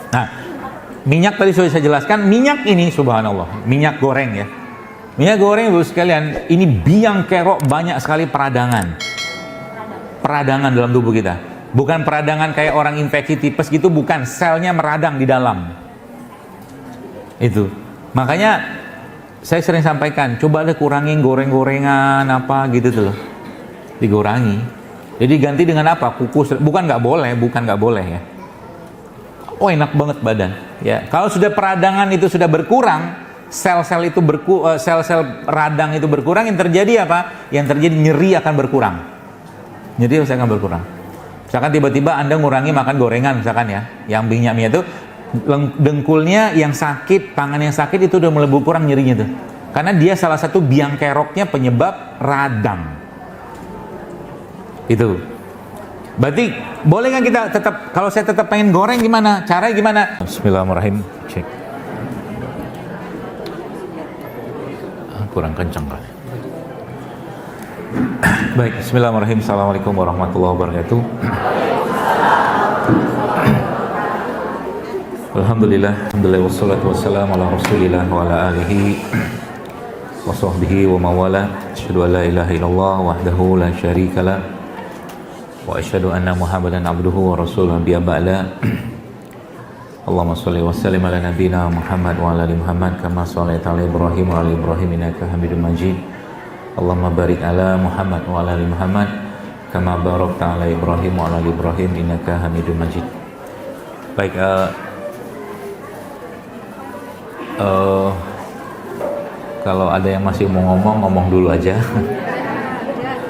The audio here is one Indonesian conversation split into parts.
Nah, minyak tadi sudah saya jelaskan. Minyak ini subhanallah, minyak goreng ya. Minyak goreng Ibu sekalian, ini biang kerok banyak sekali peradangan. Peradangan dalam tubuh kita. Bukan peradangan kayak orang infeksi tipes gitu, bukan. Selnya meradang di dalam. Itu. Makanya saya sering sampaikan, coba deh kurangin goreng-gorengan apa gitu tuh loh. Dikurangi. Jadi ganti dengan apa? Kukus. Bukan nggak boleh ya. Oh enak banget badan. Ya, kalau sudah peradangan itu sudah berkurang, sel-sel itu sel-sel radang itu berkurang, yang terjadi apa? Yang terjadi nyeri akan berkurang. Nyeri akan berkurang. Misalkan tiba-tiba Anda ngurangi makan gorengan misalkan ya, yang minyak itu dengkulnya yang sakit, tangan yang sakit itu udah mulai berkurang nyerinya tuh. Karena dia salah satu biang keroknya penyebab radang. Itu. Berarti boleh nggak kita tetap, kalau saya tetap pengen goreng gimana? Caranya gimana? Bismillahirrahmanirrahim. Cek. Kurang kencang kan? Baik, bismillahirrahmanirrahim. Assalamualaikum warahmatullahi wabarakatuh. Alhamdulillah wassalatu wassalamu ala rasulillah wa ala alihi wa sahbihi wa mawala. Asyhadu an la ilaha illallah wahdahu la syarikalah wa asyhadu anna Muhammadan abduhu wa rasuluhu biya ba'la. Allahumma shalli wa sallim ala nabiyyina Muhammad wa ala ali Muhammad kama shallaita ala Ibrahim wa ala Ibrahim innaka Hamidum Majid. Allahumma barik ala Muhammad wa ala ali Muhammad kama barakta ala Ibrahim wa ala ali Ibrahim innaka Hamidum Majid. Baik, kalau ada yang masih mau ngomong dulu aja.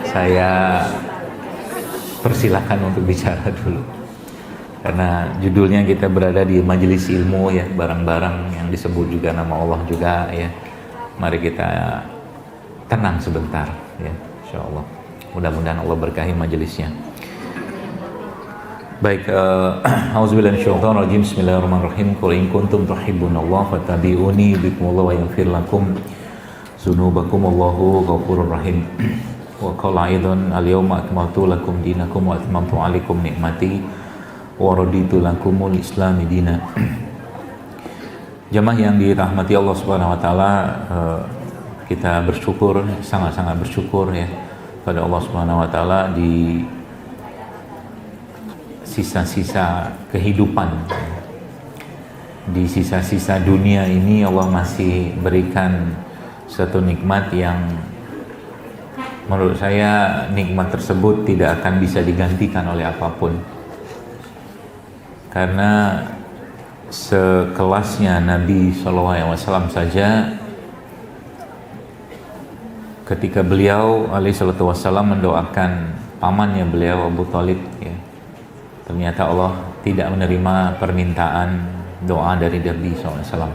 Saya persilakan untuk bicara dulu. Karena judulnya kita berada di majelis ilmu ya, barang-barang yang disebut juga nama Allah juga ya. Mari kita tenang sebentar ya, insyaallah. Mudah-mudahan Allah berkahi majelisnya. Baik, auzubillahi minasyaitonir rajim. Bismillahirrahmanirrahim. Qul in kuntum tuhibbunallaha fattabi'uni yuhibbukumullahu wa yaghfir lakum dzunubakum wallahu ghafurur rahim. Wa qala aidan al-yawma akmaltu lakum dinakum wa atmamtu 'alaikum ni'mati wa raditu lakumul islami dina. Jamaah yang dirahmati Allah Subhanahu wa taala, kita bersyukur, sangat-sangat bersyukur ya pada Allah Subhanahu wa taala di sisa-sisa kehidupan, di sisa-sisa dunia ini Allah masih berikan satu nikmat yang menurut saya nikmat tersebut tidak akan bisa digantikan oleh apapun. Karena sekelasnya Nabi SAW saja, ketika beliau SAW mendoakan pamannya beliau Abu Thalib ya, ternyata Allah tidak menerima permintaan doa dari Nabi SAW.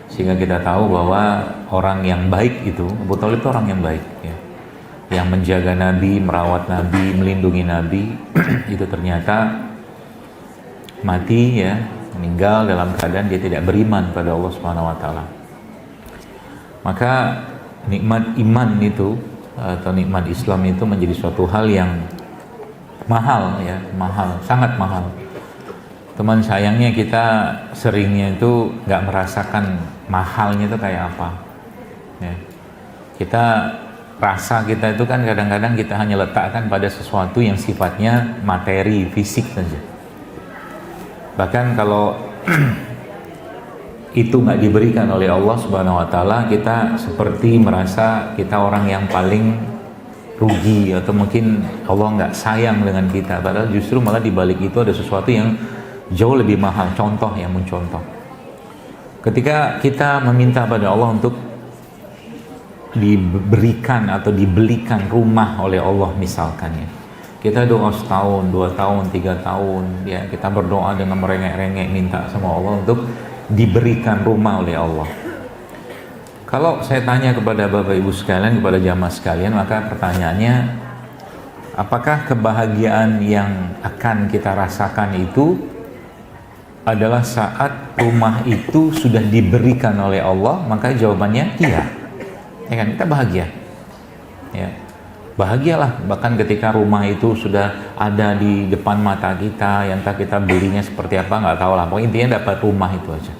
Sehingga kita tahu bahwa orang yang baik itu, Abu Thalib itu orang yang baik ya, yang menjaga Nabi, merawat Nabi, melindungi Nabi itu ternyata mati ya, meninggal dalam keadaan dia tidak beriman pada Allah Subhanahu wa taala. Maka nikmat iman itu atau nikmat Islam itu menjadi suatu hal yang mahal ya, mahal, sangat mahal. Teman sayangnya kita seringnya itu nggak merasakan mahalnya itu kayak apa ya. Kita rasa kita itu kan kadang-kadang kita hanya letakkan pada sesuatu yang sifatnya materi, fisik saja. Bahkan kalau itu nggak diberikan oleh Allah Subhanahu wa taala, kita seperti merasa kita orang yang paling rugi, atau mungkin Allah nggak sayang dengan kita, padahal justru malah dibalik itu ada sesuatu yang jauh lebih mahal. Contoh yang mencontoh, ketika kita meminta pada Allah untuk diberikan atau dibelikan rumah oleh Allah misalkan ya, kita doa setahun, 2 tahun, 3 tahun ya, kita berdoa dengan merengek-rengek minta sama Allah untuk diberikan rumah oleh Allah. Kalau saya tanya kepada Bapak Ibu sekalian, kepada jamaah sekalian, maka pertanyaannya, apakah kebahagiaan yang akan kita rasakan itu adalah saat rumah itu sudah diberikan oleh Allah? Maka jawabannya iya. Ya kan, kita bahagia. Ya. bahagialah bahkan ketika rumah itu sudah ada di depan mata kita, yang entah kita belinya seperti apa nggak tahu lah, pokoknya intinya dapat rumah itu aja.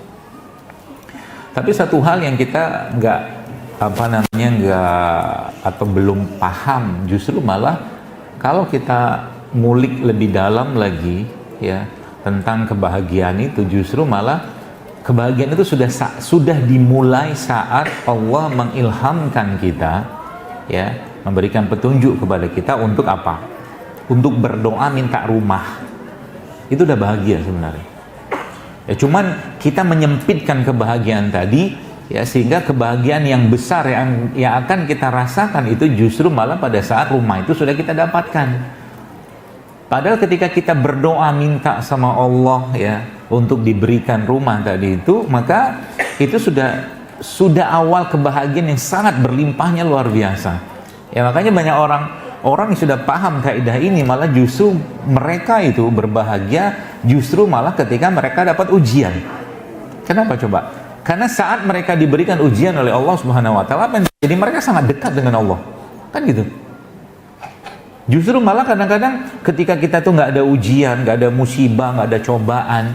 Tapi satu hal yang kita nggak atau belum paham, justru malah kalau kita ngulik lebih dalam lagi ya tentang kebahagiaan itu, justru malah kebahagiaan itu sudah dimulai saat Allah mengilhamkan kita ya, memberikan petunjuk kepada kita untuk apa? Untuk berdoa minta rumah. Itu udah bahagia sebenarnya. Ya cuman kita menyempitkan kebahagiaan tadi ya, sehingga kebahagiaan yang besar yang akan kita rasakan itu justru malah pada saat rumah itu sudah kita dapatkan. Padahal ketika kita berdoa minta sama Allah ya untuk diberikan rumah tadi itu, maka itu sudah awal kebahagiaan yang sangat berlimpahnya luar biasa. Ya makanya banyak orang yang sudah paham kaidah ini malah justru mereka itu berbahagia justru malah ketika mereka dapat ujian. Kenapa coba? Karena saat mereka diberikan ujian oleh Allah Subhanahu wa taala, jadi mereka sangat dekat dengan Allah. Kan gitu. Justru malah kadang-kadang ketika kita tuh nggak ada ujian, nggak ada musibah, nggak ada cobaan,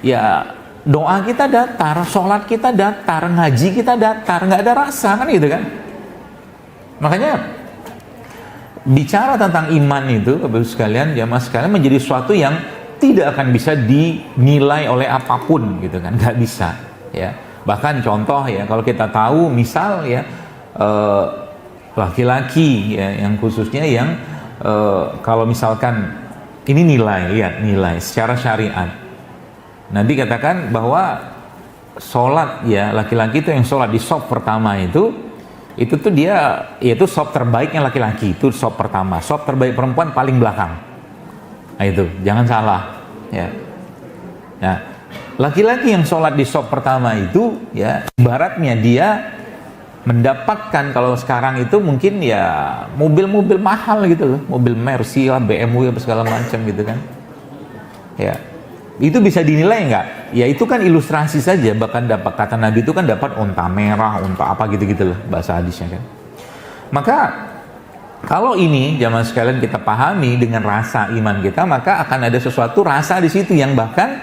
ya doa kita datar, sholat kita datar, ngaji kita datar, nggak ada rasa, kan gitu kan. Makanya bicara tentang iman itu, Bapak sekalian, jamaah sekalian, menjadi sesuatu yang tidak akan bisa dinilai oleh apapun gitu kan, nggak bisa ya. Bahkan contoh ya, kalau kita tahu misal ya laki-laki ya, yang khususnya yang kalau misalkan ini nilai secara syariat, Nabi katakan bahwa sholat ya, laki-laki itu yang sholat di shaf pertama itu tuh dia, yaitu shaf terbaiknya laki-laki, itu shaf pertama. Shaf terbaik perempuan paling belakang. Nah itu, jangan salah ya. Nah, laki-laki yang sholat di shaf pertama itu ya, ibaratnya dia mendapatkan, kalau sekarang itu mungkin ya mobil-mobil mahal gitu loh, mobil Mercy lah, BMW segala macam gitu kan ya. Itu bisa dinilai nggak? Ya itu kan ilustrasi saja, bahkan dapat, kata Nabi itu kan dapat unta merah, unta apa gitu-gitu loh bahasa hadisnya kan. Maka kalau ini jamaah sekalian kita pahami dengan rasa iman kita, maka akan ada sesuatu rasa di situ yang bahkan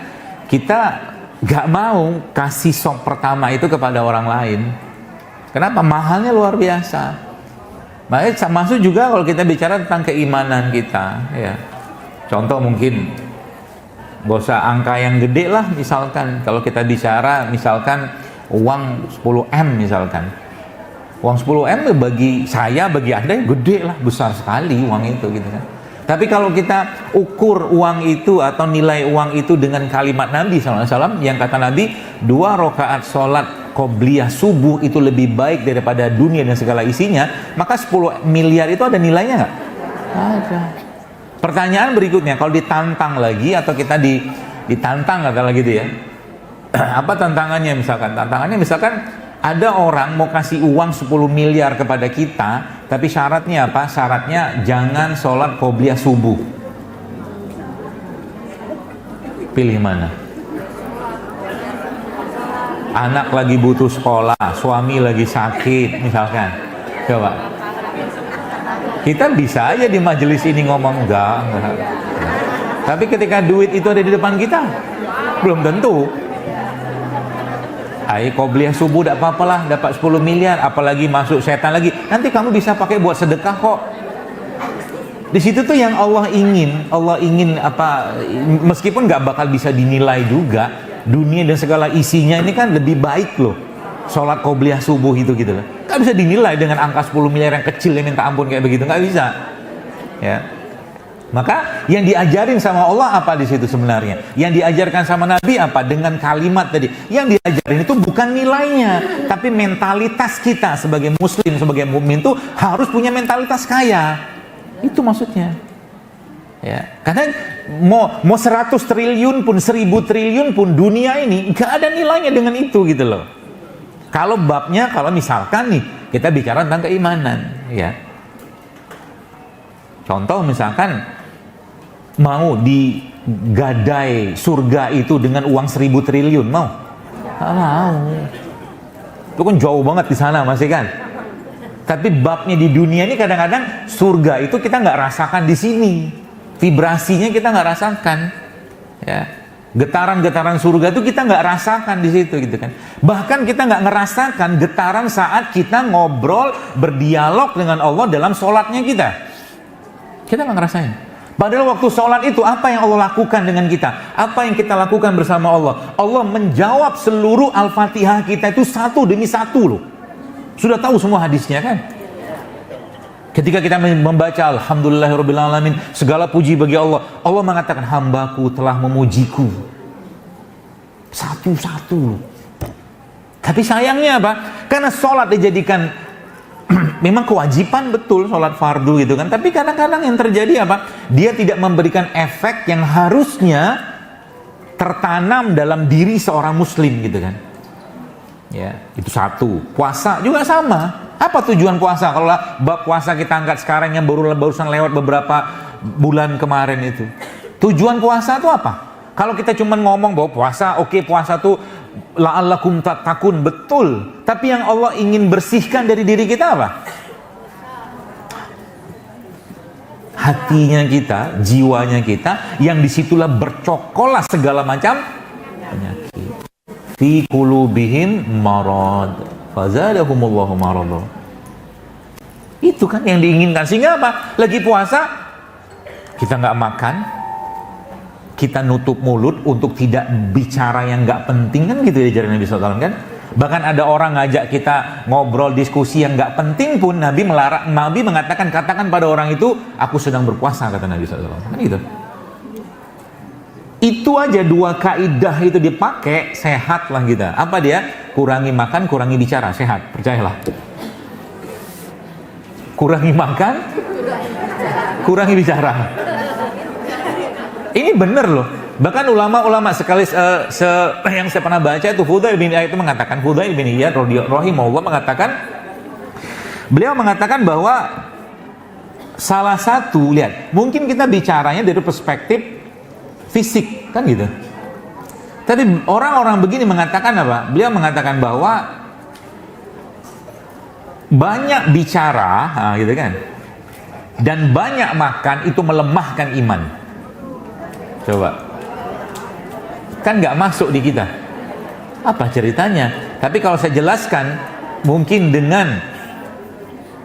kita nggak mau kasih shaf pertama itu kepada orang lain. Kenapa? Mahalnya luar biasa. Makanya masuk juga kalau kita bicara tentang keimanan kita ya. Contoh mungkin gak usah angka yang gede lah, misalkan kalau kita bicara misalkan uang 10M misalkan. Uang 10M bagi saya, bagi Anda gede lah, besar sekali uang itu gitu kan. Tapi kalau kita ukur uang itu atau nilai uang itu dengan kalimat Nabi SAW yang kata Nabi, 2 rakaat sholat qobliyah subuh itu lebih baik daripada dunia dan segala isinya, maka 10 miliar itu ada nilainya nggak? Ada. Pertanyaan berikutnya, kalau ditantang lagi atau kita ditantang katakanlah gitu ya, apa tantangannya misalkan? Tantangannya misalkan ada orang mau kasih uang 10 miliar kepada kita, tapi syaratnya apa? Syaratnya jangan sholat qobliyah subuh. Pilih mana? Anak lagi butuh sekolah, suami lagi sakit misalkan. Coba. Kita bisa aja di majelis ini ngomong enggak. Tapi ketika duit itu ada di depan kita, belum tentu. Qobliyah subuh tidak apa-apa lah, dapat 10 miliar, apalagi masuk setan lagi. Nanti kamu bisa pakai buat sedekah kok. Di situ tuh yang Allah ingin apa, meskipun nggak bakal bisa dinilai juga, dunia dan segala isinya ini kan lebih baik loh. Sholat qobliyah subuh itu gitu loh. Nggak bisa dinilai dengan angka 10 miliar yang kecil yang minta ampun kayak begitu, nggak bisa. Ya. Maka yang diajarin sama Allah apa di situ sebenarnya? Yang diajarkan sama Nabi apa? Dengan kalimat tadi. Yang diajarin itu bukan nilainya, tapi mentalitas kita sebagai muslim, sebagai mukmin itu harus punya mentalitas kaya. Itu maksudnya. Ya, karena mau 100 triliun pun, 1000 triliun pun dunia ini nggak ada nilainya dengan itu gitu loh. Kalau babnya, kalau misalkan nih kita bicara tentang keimanan, ya. Contoh misalkan mau digadai surga itu dengan uang 1000 triliun, mau? Nggak mau. Itu kan jauh banget di sana masih kan. Tapi babnya di dunia ini kadang-kadang surga itu kita nggak rasakan di sini, vibrasinya kita nggak rasakan, ya. Getaran-getaran surga itu kita nggak rasakan di situ, gitu kan. Bahkan kita nggak ngerasakan getaran saat kita ngobrol, berdialog dengan Allah dalam sholatnya kita. Kita nggak ngerasain. Padahal waktu sholat itu apa yang Allah lakukan dengan kita? Apa yang kita lakukan bersama Allah? Allah menjawab seluruh Al-Fatihah kita itu satu demi satu loh. Sudah tahu semua hadisnya kan? Ketika kita membaca Alhamdulillahirrabbilalamin, segala puji bagi Allah. Allah mengatakan, hambaku telah memujiku. Satu-satu. Tapi sayangnya apa? Karena sholat dijadikan memang kewajiban, betul, sholat fardu gitu kan. Tapi kadang-kadang yang terjadi apa? Dia tidak memberikan efek yang harusnya tertanam dalam diri seorang muslim gitu kan. Ya, itu satu. Puasa juga sama. Apa tujuan puasa? Kalau bab puasa kita angkat sekarang yang barusan lewat beberapa bulan kemarin itu. Tujuan puasa itu apa? Kalau kita cuma ngomong bahwa puasa, oke, puasa itu la'allakum tattaqun, betul. Tapi yang Allah ingin bersihkan dari diri kita apa? Hatinya kita, jiwanya kita, yang disitulah bercokolah segala macam penyakit. Fi qulubihim marad fazadahumullahu marad. Itu kan yang diinginkan. Sehingga apa? Lagi puasa kita nggak makan, kita nutup mulut untuk tidak bicara yang nggak penting, kan gitu ya ajaran Nabi SAW kan. Bahkan ada orang ngajak kita ngobrol diskusi yang nggak penting pun Nabi melarang. Nabi mengatakan, katakan pada orang itu, aku sedang berpuasa, kata Nabi SAW kan gitu. Itu aja dua kaidah itu dipakai, sehat lah kita. Apa dia? Kurangi makan, kurangi bicara, sehat, percayalah. Kurangi makan, kurangi bicara. Ini bener loh. Bahkan ulama-ulama sekali yang saya pernah baca itu, Fudail bin Iyad itu mengatakan, Fudail bin Iyad rahimahullah mengatakan, beliau mengatakan bahwa salah satu, lihat, mungkin kita bicaranya dari perspektif fisik, kan gitu. Tapi orang-orang begini mengatakan apa? Beliau mengatakan bahwa banyak bicara, gitu kan, dan banyak makan itu melemahkan iman. Coba, kan nggak masuk di kita. Apa ceritanya? Tapi kalau saya jelaskan, mungkin dengan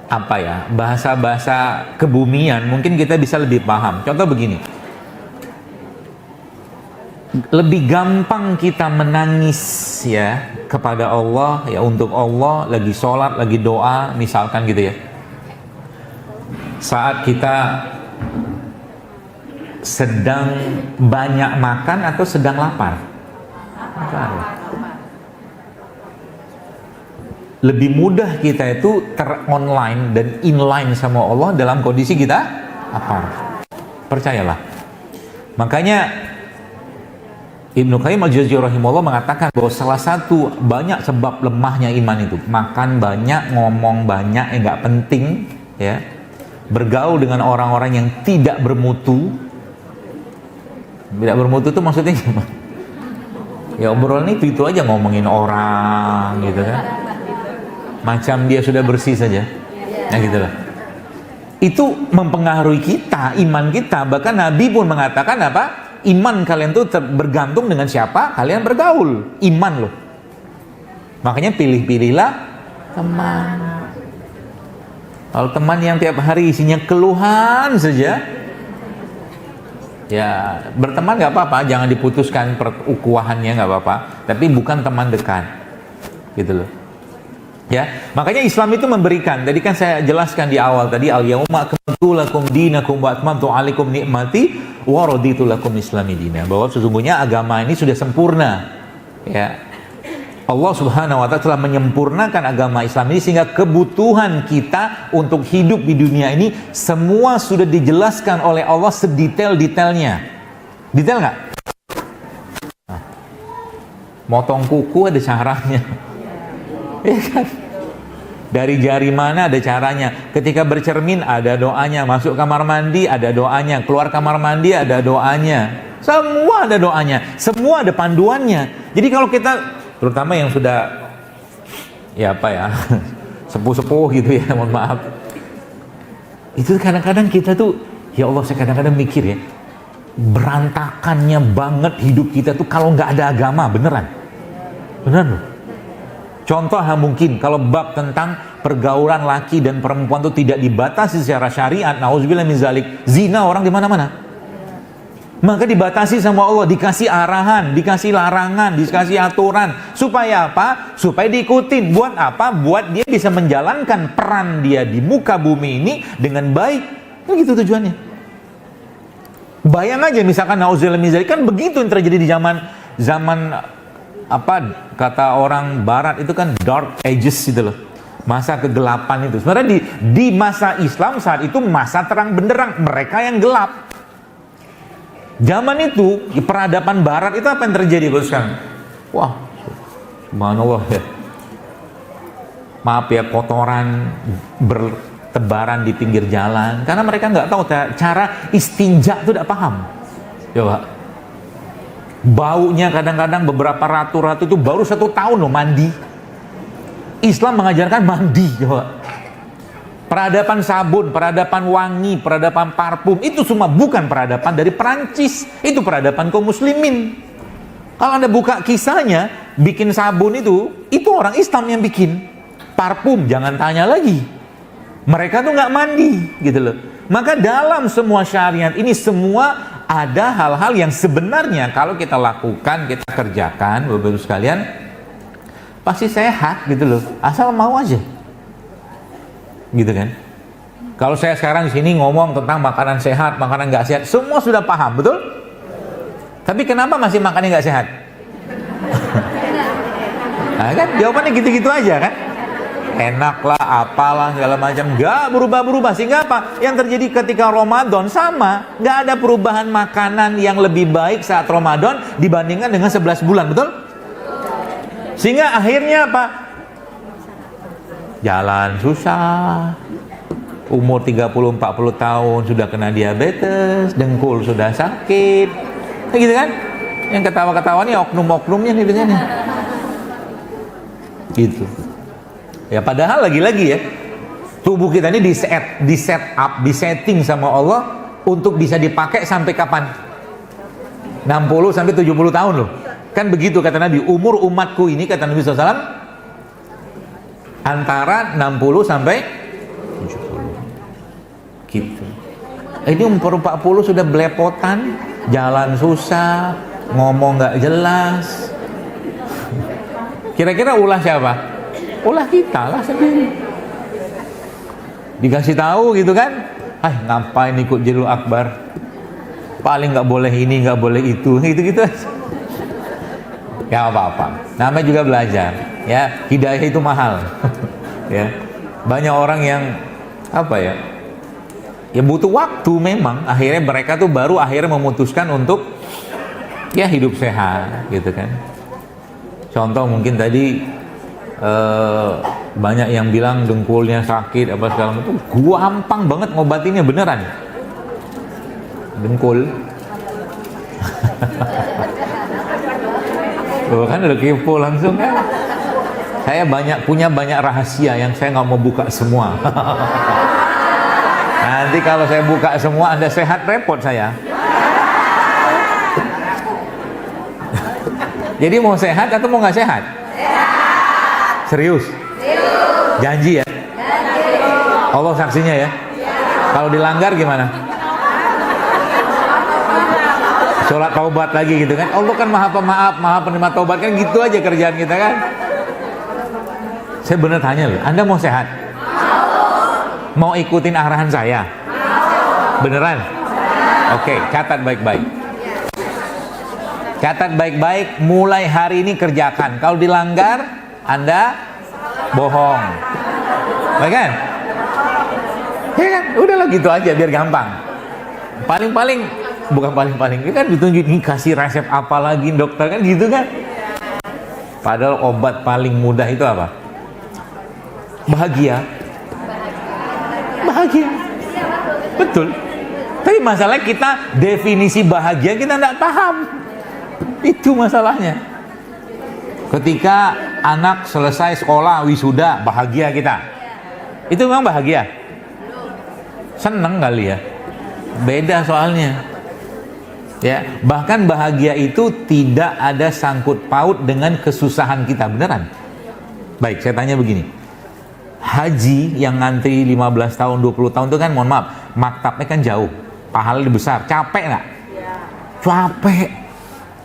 apa ya, bahasa-bahasa kebumian, mungkin kita bisa lebih paham. Contoh begini. Lebih gampang kita menangis ya kepada Allah, ya untuk Allah, lagi sholat, lagi doa misalkan gitu ya, saat kita sedang banyak makan atau sedang lapar. Lebih mudah kita itu ter-online dan inline sama Allah dalam kondisi kita lapar. Percayalah. Makanya Ibnu Qayyim al-Jauziyah rahimahullah mengatakan bahwa salah satu banyak sebab lemahnya iman itu makan banyak, ngomong banyak yang nggak penting, ya, bergaul dengan orang-orang yang tidak bermutu. Tidak bermutu itu maksudnya gimana? Ya obrolan itu aja, ngomongin orang gitu kan, macam dia sudah bersih saja, ya gitulah. Itu mempengaruhi kita, iman kita. Bahkan Nabi pun mengatakan apa? Iman kalian tuh bergantung dengan siapa kalian bergaul. Iman loh. Makanya pilih-pilihlah teman. Kalau teman yang tiap hari isinya keluhan saja, ya berteman nggak apa-apa, jangan diputuskan perukhuwahannya, nggak apa-apa. Tapi bukan teman dekat, gitu loh. Ya, makanya Islam itu memberikan. Tadi kan saya jelaskan di awal tadi, al-yauma akmaltu lakum dinakum wa atmamtu 'alaikum ni'mati wa raditu lakum islami dina. Bahwa sesungguhnya agama ini sudah sempurna. Ya. Allah Subhanahu wa taala telah menyempurnakan agama Islam ini sehingga kebutuhan kita untuk hidup di dunia ini semua sudah dijelaskan oleh Allah sedetail-detailnya. Detail nggak? Nah, motong kuku ada caranya. Ya kan? Dari jari mana ada caranya. Ketika bercermin ada doanya. Masuk kamar mandi ada doanya. Keluar kamar mandi ada doanya. Semua ada doanya. Semua ada panduannya. Jadi kalau kita, terutama yang sudah, ya apa ya, sepuh-sepuh gitu ya, mohon maaf. Itu kadang-kadang kita tuh, ya Allah, saya kadang-kadang mikir ya, berantakannya banget hidup kita tuh kalau nggak ada agama, beneran loh. Contoh mungkin kalau bab tentang pergaulan laki dan perempuan tuh tidak dibatasi secara syariat, nauzubillah min zalik, zina orang di mana-mana. Maka dibatasi sama Allah, dikasih arahan, dikasih larangan, dikasih aturan. Supaya apa? Supaya diikutin. Buat apa? Buat dia bisa menjalankan peran dia di muka bumi ini dengan baik. Kan gitu tujuannya. Bayang aja misalkan nauzubillah min zalik, kan begitu yang terjadi di zaman apa kata orang barat itu kan dark ages gitu loh. Masa kegelapan itu. Sebenarnya di masa Islam saat itu masa terang benderang, mereka yang gelap. Zaman itu, di peradaban barat itu apa yang terjadi bos sekarang? Wah, subhanallah ya. Maaf ya, kotoran bertebaran di pinggir jalan. Karena mereka nggak tahu cara istinja itu, tidak paham. Coba. Baunya kadang-kadang beberapa ratu-ratu itu baru 1 tahun loh mandi. Islam mengajarkan mandi, coba. Peradaban sabun, peradaban wangi, peradaban parfum, itu semua bukan peradaban dari Perancis. Itu peradaban kaum muslimin. Kalau Anda buka kisahnya, bikin sabun itu orang Islam yang bikin. Parfum, jangan tanya lagi. Mereka tuh nggak mandi, gitu loh. Maka dalam semua syariat ini semua ada hal-hal yang sebenarnya kalau kita lakukan, kita kerjakan, Bapak-Ibu sekalian, pasti sehat, gitu loh. Asal mau aja. Gitu kan? Kalau saya sekarang di sini ngomong tentang makanan sehat, makanan nggak sehat, semua sudah paham, betul? Tapi kenapa masih makannya nggak sehat? Nah kan jawabannya gitu-gitu aja kan? Enak lah, apalah segala macam, nggak berubah-berubah. Sehingga apa? Yang terjadi ketika Ramadan sama, nggak ada perubahan makanan yang lebih baik saat Ramadan dibandingkan dengan 11 bulan, betul? Sehingga akhirnya apa? Jalan susah, umur 30-40 tahun sudah kena diabetes, dengkul sudah sakit, gitu kan? Yang ketawa-ketawa nih oknum-oknumnya nih biasanya. Gitu. Ya padahal lagi-lagi ya, tubuh kita ini di set up, disetting sama Allah untuk bisa dipakai sampai kapan? 60 sampai 70 tahun loh. Kan begitu kata Nabi, umur umatku ini kata Nabi SAW antara 60 sampai 70 gitu. Ini umur 40 sudah belepotan, jalan susah, ngomong nggak jelas. Kira-kira ulah siapa? Ulah kita lah sendiri. Dikasih tahu gitu kan, ngapain ikut Jilul Akbar, paling nggak boleh ini, nggak boleh itu, gitu-gitu aja. Ya apa-apa, namanya juga belajar ya, hidayah itu mahal. Ya, banyak orang yang apa ya butuh waktu memang, akhirnya mereka tuh baru akhirnya memutuskan untuk ya hidup sehat gitu kan. Contoh mungkin tadi banyak yang bilang dengkulnya sakit apa segala macam, gampang banget ngobatinnya beneran. Dengkul tuh kan udah kepo langsung kan. Saya punya banyak rahasia yang saya nggak mau buka semua. Nanti kalau saya buka semua Anda sehat, repot saya. Jadi mau sehat atau mau nggak sehat? Serius? Janji ya? Allah saksinya ya? Kalau dilanggar gimana? Sholat taubat lagi gitu kan? Allah kan maha pemaaf, maha penerima taubat, kan gitu aja kerjaan kita kan? Saya bener tanya loh, Anda mau sehat? Mau ikutin arahan saya? Beneran? Oke, catat baik-baik. Catat baik-baik, mulai hari ini kerjakan. Kalau dilanggar, Anda bohong. Baik kan? Ya kan? Udahlah gitu aja biar gampang. Paling-paling, bukan paling-paling, kan ditunjuk nih kasih resep apa lagi dokter kan gitu kan? Padahal obat paling mudah itu apa? Bahagia. Bahagia. Betul. Tapi masalah kita definisi bahagia kita tidak paham. Itu masalahnya. Ketika anak selesai sekolah wisuda, bahagia kita. Itu memang bahagia? Seneng kali ya? Beda soalnya. Ya, bahkan bahagia itu tidak ada sangkut paut dengan kesusahan kita, beneran. Baik, saya tanya begini. Haji yang ngantri 15 tahun, 20 tahun itu kan, mohon maaf, maktabnya kan jauh, pahalanya besar, capek nggak? Capek.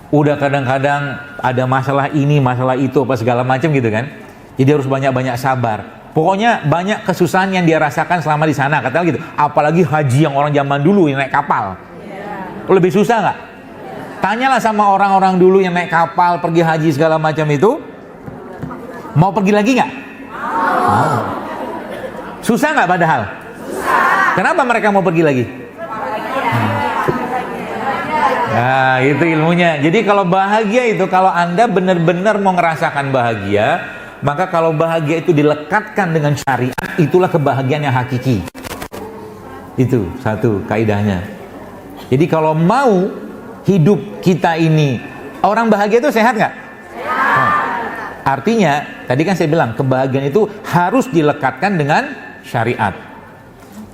Udah kadang-kadang ada masalah ini, masalah itu, apa segala macam gitu kan. Jadi harus banyak-banyak sabar. Pokoknya banyak kesusahan yang dia rasakan selama di sana, katanya gitu. Apalagi haji yang orang zaman dulu yang naik kapal. Lebih susah nggak? Tanyalah sama orang-orang dulu yang naik kapal, pergi haji segala macam itu. Mau pergi lagi nggak? Mau. Susah nggak padahal? Susah. Kenapa mereka mau pergi lagi? Nah, itu ilmunya. Jadi kalau bahagia itu, kalau Anda benar-benar mau ngerasakan bahagia, maka kalau bahagia itu dilekatkan dengan syariat, itulah kebahagiaan yang hakiki. Itu satu kaidahnya. Jadi kalau mau hidup kita ini, orang bahagia itu sehat nggak? Sehat. Artinya, tadi kan saya bilang, kebahagiaan itu harus dilekatkan dengan syariat.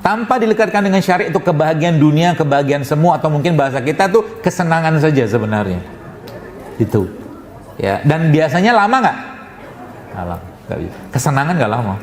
Tanpa dilekatkan dengan syariat, itu kebahagiaan dunia, kebahagiaan semua, atau mungkin bahasa kita tuh kesenangan saja sebenarnya. Itu. Ya. Dan biasanya lama nggak? Lama. Kesenangan nggak lama.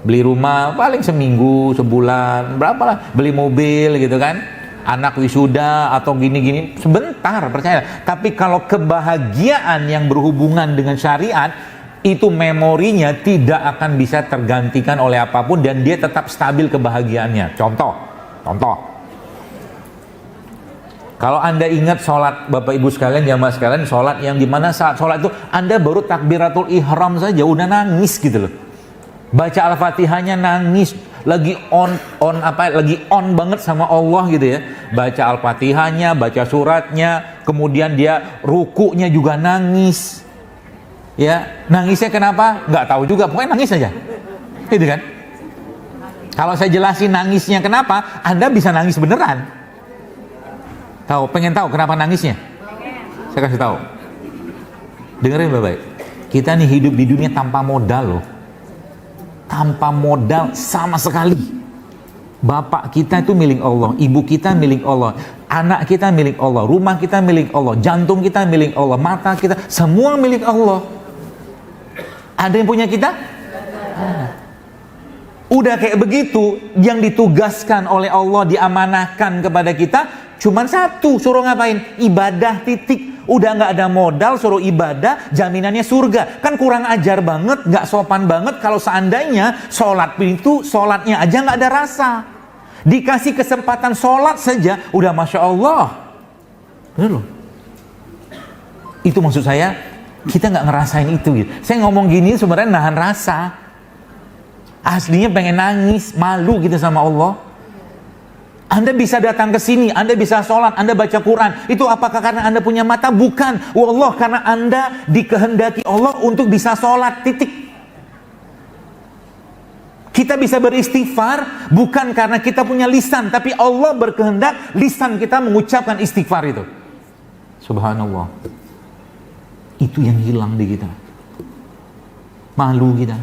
Beli rumah paling seminggu, sebulan, berapa lah. Beli mobil gitu kan. Anak wisuda atau gini-gini, sebentar, percaya. Tapi kalau kebahagiaan yang berhubungan dengan syariat, itu memorinya tidak akan bisa tergantikan oleh apapun, dan dia tetap stabil kebahagiaannya. Contoh. Kalau Anda ingat sholat, Bapak Ibu sekalian, jamaah sekalian, sholat yang dimana saat sholat itu Anda baru takbiratul ihram saja udah nangis gitu loh. Baca Al-Fatihahnya nangis, lagi on banget sama Allah gitu ya. Baca Al-Fatihahnya, baca suratnya, kemudian dia rukunya juga nangis. Ya, nangisnya kenapa? Nggak tahu juga, pokoknya nangis aja. Gitu kan? Kalau saya jelasin nangisnya kenapa, Anda bisa nangis beneran. Pengen tahu kenapa nangisnya? Saya kasih tahu. Dengerin baik-baik. Kita nih hidup di dunia tanpa modal loh. Tanpa modal sama sekali. Bapak kita itu milik Allah, ibu kita milik Allah, anak kita milik Allah, rumah kita milik Allah, jantung kita milik Allah, mata kita, semua milik Allah. Ada yang punya kita? Udah kayak begitu, yang ditugaskan oleh Allah, diamanahkan kepada kita cuman satu, suruh ngapain? Ibadah, titik. Udah nggak ada modal, suruh ibadah, jaminannya surga. Kan kurang ajar banget, nggak sopan banget kalau seandainya sholat itu, sholatnya aja nggak ada rasa. Dikasih kesempatan sholat saja, udah Masya Allah. Bener loh. Itu maksud saya, kita nggak ngerasain itu gitu. Saya ngomong gini sebenarnya nahan rasa. Aslinya pengen nangis, malu gitu sama Allah. Anda bisa datang ke sini, Anda bisa sholat, Anda baca Quran. Itu apakah karena Anda punya mata? Bukan. Wallah, karena Anda dikehendaki Allah untuk bisa sholat, titik. Kita bisa beristighfar bukan karena kita punya lisan, tapi Allah berkehendak lisan kita mengucapkan istighfar itu. Subhanallah. Itu yang hilang di kita. Malu kita.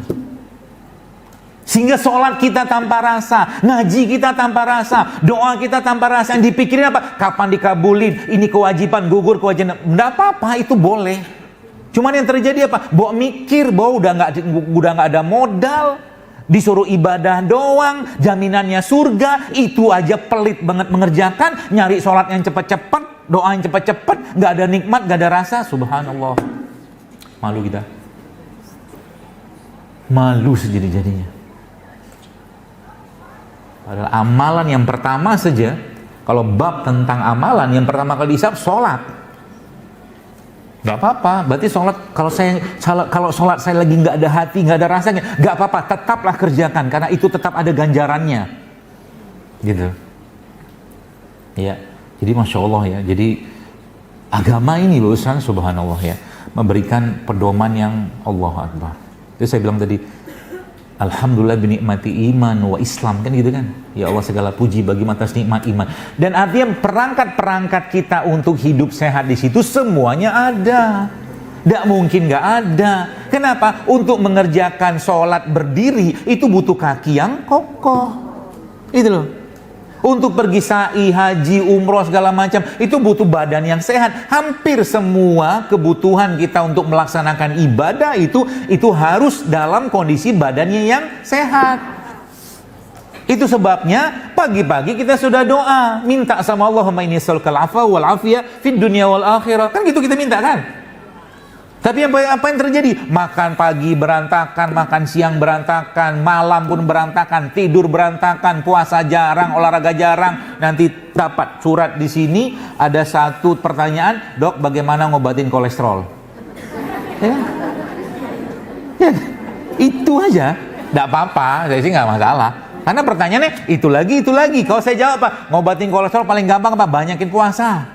Sehingga sholat kita tanpa rasa, ngaji kita tanpa rasa, doa kita tanpa rasa. Yang dipikirin apa? Kapan dikabulin? Ini kewajiban, gugur kewajiban. Nggak apa-apa, itu boleh. Cuman yang terjadi apa? Bawa mikir, bahwa udah nggak ada modal, disuruh ibadah doang, jaminannya surga, itu aja pelit banget mengerjakan, nyari sholat yang cepat-cepat, doa yang cepat-cepat, nggak ada nikmat, nggak ada rasa. Subhanallah. Malu kita. Malu sejadi-jadinya. Padahal amalan yang pertama saja, kalau bab tentang amalan yang pertama kali dihisab sholat. Gak apa-apa, berarti sholat, kalau sholat saya lagi nggak ada hati, nggak ada rasanya, nggak apa-apa, tetaplah kerjakan karena itu tetap ada ganjarannya, gitu. Ya, jadi Masya Allah ya, jadi agama ini loh Ustaz, subhanallah ya, memberikan pedoman yang Allah Akbar. Itu saya bilang tadi, Alhamdulillah binikmati iman wa Islam, kan gitu kan. Ya Allah, segala puji bagi atas nikmat iman. Dan artinya perangkat-perangkat kita untuk hidup sehat di situ semuanya ada. Tidak mungkin nggak ada. Kenapa? Untuk mengerjakan sholat berdiri itu butuh kaki yang kokoh. Itu loh. Untuk pergi sa'i, haji, umroh segala macam itu butuh badan yang sehat. Hampir semua kebutuhan kita untuk melaksanakan ibadah itu harus dalam kondisi badannya yang sehat. Itu sebabnya pagi-pagi kita sudah doa, minta sama Allahumma inni as'alukal afwa wal afiyah fid dunya wal akhirah. Kan gitu kita minta kan? Tapi apa yang terjadi? Makan pagi berantakan, makan siang berantakan, malam pun berantakan, tidur berantakan, puasa jarang, olahraga jarang. Nanti dapat surat di sini ada satu pertanyaan, dok, bagaimana ngobatin kolesterol? Ya, ya, itu aja, tidak apa-apa, saya sih nggak masalah. Karena pertanyaannya itu lagi. Kalau saya jawab apa? Ngobatin kolesterol paling gampang apa? Banyakin puasa.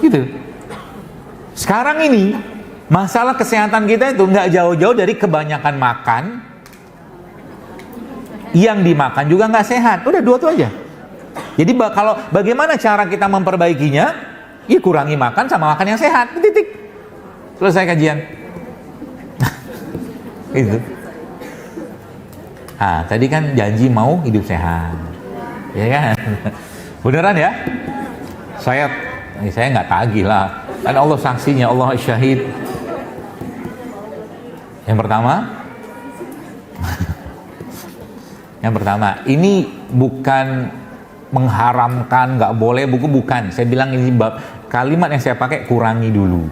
Gitu. Sekarang ini masalah kesehatan kita itu nggak jauh-jauh dari kebanyakan makan, yang dimakan juga nggak sehat. Udah dua tuh aja. Jadi kalau bagaimana cara kita memperbaikinya? Ya kurangi makan sama makan yang sehat. Titik. Selesai kajian. Itu. Tadi kan janji mau hidup sehat, ya kan? Beneran ya? Saya nggak tagih lah. Kan Allah saksinya, Allah syahid. Yang pertama, ini bukan mengharamkan, nggak boleh, bukan. Saya bilang ini kalimat yang saya pakai, kurangi dulu.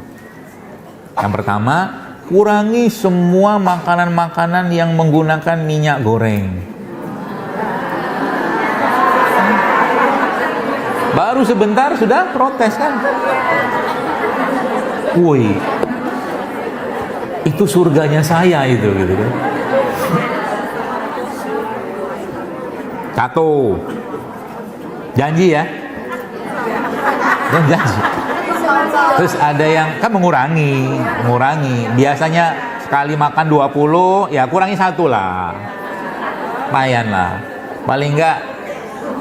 Yang pertama, kurangi semua makanan-makanan yang menggunakan minyak goreng. Baru sebentar sudah protes kan? Woi, itu surganya saya itu, gitu kan? Satu, janji ya? Janji. Terus ada yang kan mengurangi. Biasanya sekali makan 20, ya kurangi 1 lah. Lumayan lah. Paling enggak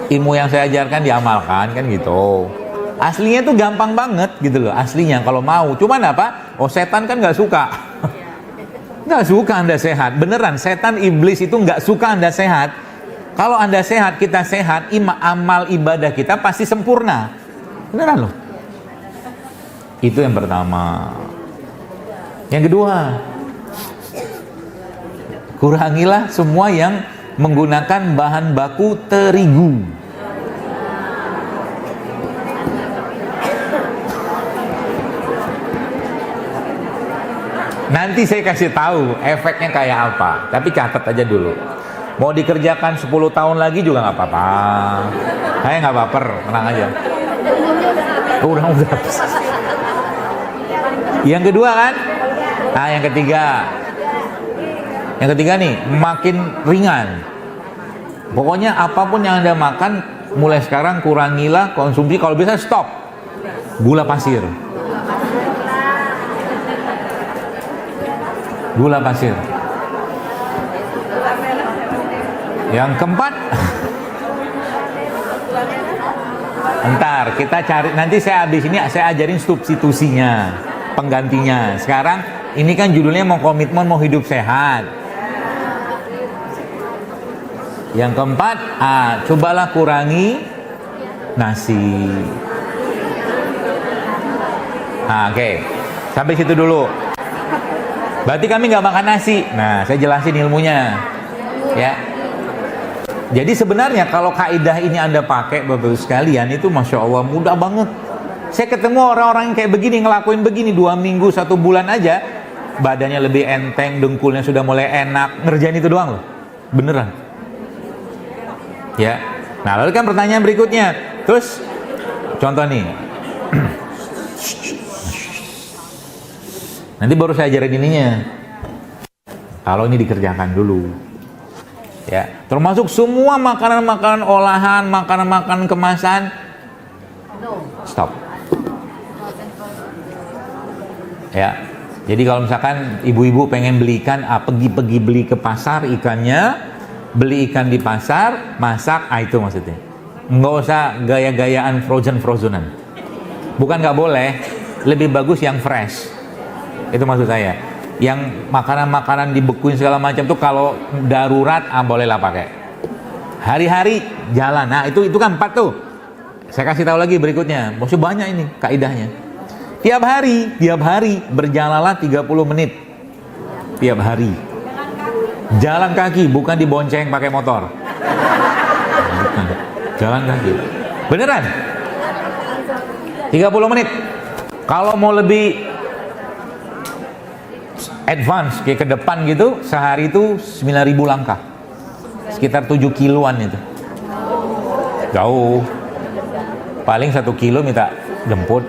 ilmu yang saya ajarkan diamalkan kan gitu. Aslinya tuh gampang banget gitu loh, aslinya kalau mau. Cuman apa? Setan kan nggak suka. Nggak suka Anda sehat. Beneran, setan iblis itu nggak suka Anda sehat. Kalau Anda sehat, kita sehat, amal ibadah kita pasti sempurna. Beneran loh. Itu yang pertama. Yang kedua, kurangilah semua yang menggunakan bahan baku terigu. Nanti saya kasih tahu efeknya kayak apa. Tapi catat aja dulu. Mau dikerjakan 10 tahun lagi juga nggak apa-apa. Saya nggak baper, tenang aja. Udah. Yang kedua kan? Yang ketiga nih, makin ringan. Pokoknya apapun yang Anda makan, mulai sekarang kurangilah konsumsi, kalau bisa stop. Gula pasir. Yang keempat, ntar kita cari, nanti saya habis ini saya ajarin substitusinya, penggantinya. Sekarang ini kan judulnya mau komitmen, mau hidup sehat. Yang keempat, cobalah kurangi nasi. Oke. Sampai situ dulu. Berarti kami nggak makan nasi. Nah, saya jelasin ilmunya, ya. Jadi sebenarnya kalau kaidah ini Anda pakai, Bapak-Ibu sekalian, itu Masya Allah mudah banget. Saya ketemu orang-orang yang kayak begini, ngelakuin begini 2 minggu, 1 bulan aja, badannya lebih enteng, dengkulnya sudah mulai enak, ngerjain itu doang loh. Beneran. Ya. Nah, lalu kan pertanyaan berikutnya. Terus, contoh nih. Nanti baru saya ajarin ininya. Kalau ini dikerjakan dulu. Ya, termasuk semua makanan-makanan olahan, makanan-makanan kemasan. Stop. Ya. Jadi kalau misalkan ibu-ibu pengen beli ikan, pergi beli ke pasar ikannya, beli ikan di pasar, masak, itu maksudnya. Nggak usah gaya-gayaan frozen-frozenan. Bukan nggak boleh, lebih bagus yang fresh. Itu maksud saya. Yang makanan-makanan dibekuin segala macam tuh kalau darurat bolehlah pakai. Hari-hari jalan. Nah, itu kan 4 tuh. Saya kasih tahu lagi berikutnya. Masih banyak ini kaidahnya. Tiap hari berjalanlah 30 menit. Tiap hari. Jalan kaki, bukan dibonceng pakai motor. Bukan. Jalan kaki. Beneran? 30 menit. Kalau mau lebih advance kayak ke depan gitu, sehari itu 9.000 langkah, sekitar 7 kiloan itu. Jauh, paling 1 kilo minta jemput.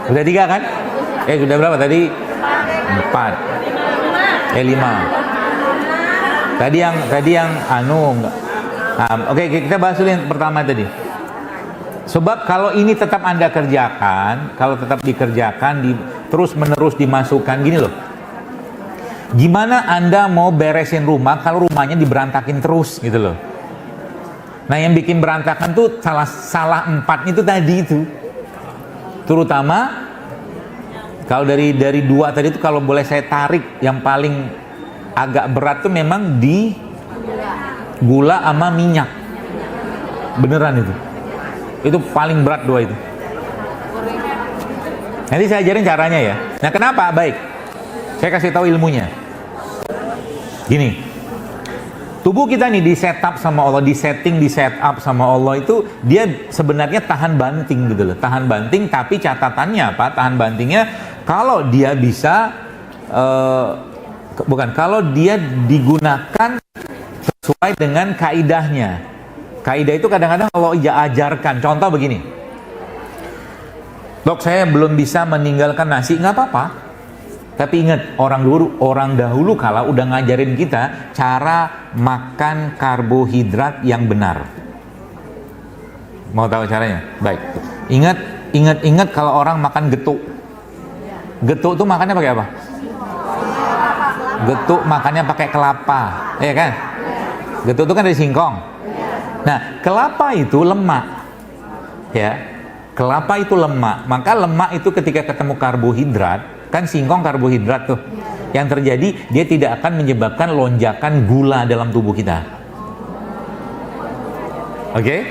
Udah 3 kan? Sudah berapa tadi? 4. 5. Tadi yang oke, kita bahas dulu yang pertama tadi. Sebab kalau ini tetap Anda kerjakan, kalau tetap dikerjakan, terus menerus dimasukkan, gini loh. Gimana Anda mau beresin rumah kalau rumahnya diberantakin terus gitu loh. Nah, yang bikin berantakan tuh salah 4 itu tadi itu. Terutama kalau dari 2 tadi itu, kalau boleh saya tarik, yang paling agak berat tuh memang di gula sama minyak. Beneran itu. Itu paling berat 2 itu. Nanti saya ajarin caranya ya. Nah, kenapa? Baik, saya kasih tahu ilmunya. Gini, tubuh kita nih di setup sama Allah, di set up sama Allah itu, dia sebenarnya tahan banting gitu loh. Tahan banting, tapi catatannya apa? Tahan bantingnya kalau dia bisa kalau dia digunakan sesuai dengan kaidahnya. Kaidah itu kadang-kadang kalau ajarkan, contoh begini, dok saya belum bisa meninggalkan nasi, nggak apa-apa. Tapi ingat, orang dahulu kala udah ngajarin kita cara makan karbohidrat yang benar. Mau tahu caranya? Baik. Ingat kalau orang makan getuk. Getuk tuh makannya pakai apa? Getuk makannya pakai kelapa, ya kan? Getuk itu kan dari singkong. Nah, kelapa itu lemak, ya. Kelapa itu lemak, maka lemak itu ketika ketemu karbohidrat, kan singkong karbohidrat tuh. Yang terjadi, dia tidak akan menyebabkan lonjakan gula dalam tubuh kita. Oke?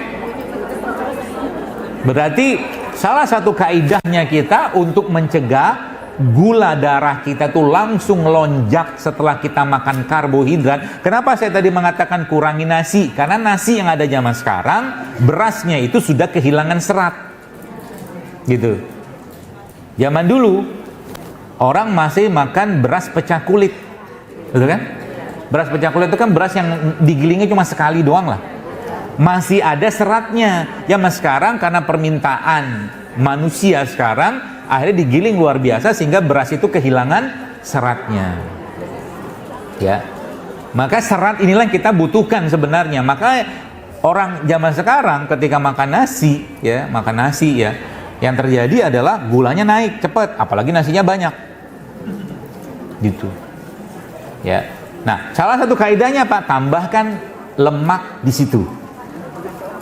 Berarti salah satu kaidahnya kita untuk mencegah gula darah kita tuh langsung lonjak setelah kita makan karbohidrat. Kenapa saya tadi mengatakan kurangi nasi? Karena nasi yang ada zaman sekarang, berasnya itu sudah kehilangan serat. Gitu. Zaman dulu orang masih makan beras pecah kulit. Betul kan? Beras pecah kulit itu kan beras yang digilingnya cuma sekali doang lah. Masih ada seratnya. Zaman sekarang karena permintaan manusia sekarang, akhirnya digiling luar biasa sehingga beras itu kehilangan seratnya. Ya. Maka serat inilah yang kita butuhkan sebenarnya. Maka orang zaman sekarang ketika makan nasi ya, yang terjadi adalah gulanya naik cepat, apalagi nasinya banyak. Gitu. Ya. Nah, salah satu kaidahnya Pak, tambahkan lemak di situ.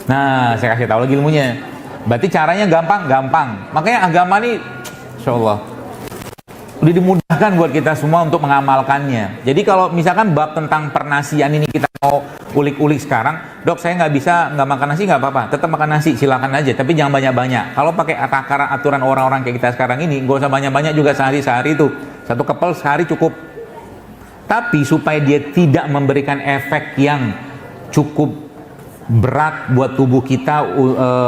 Nah, saya kasih tahu lagi ilmunya. Berarti caranya gampang. Makanya agama ini, insya Allah, udah dimudahkan buat kita semua untuk mengamalkannya. Jadi kalau misalkan bab tentang pernasian ini kita mau ulik-ulik sekarang, dok saya nggak makan nasi, nggak apa-apa, tetap makan nasi, silakan aja. Tapi jangan banyak-banyak. Kalau pakai aturan orang-orang kayak kita sekarang ini, nggak usah banyak-banyak juga, sehari itu. 1 kepel sehari cukup. Tapi supaya dia tidak memberikan efek yang cukup berat buat tubuh kita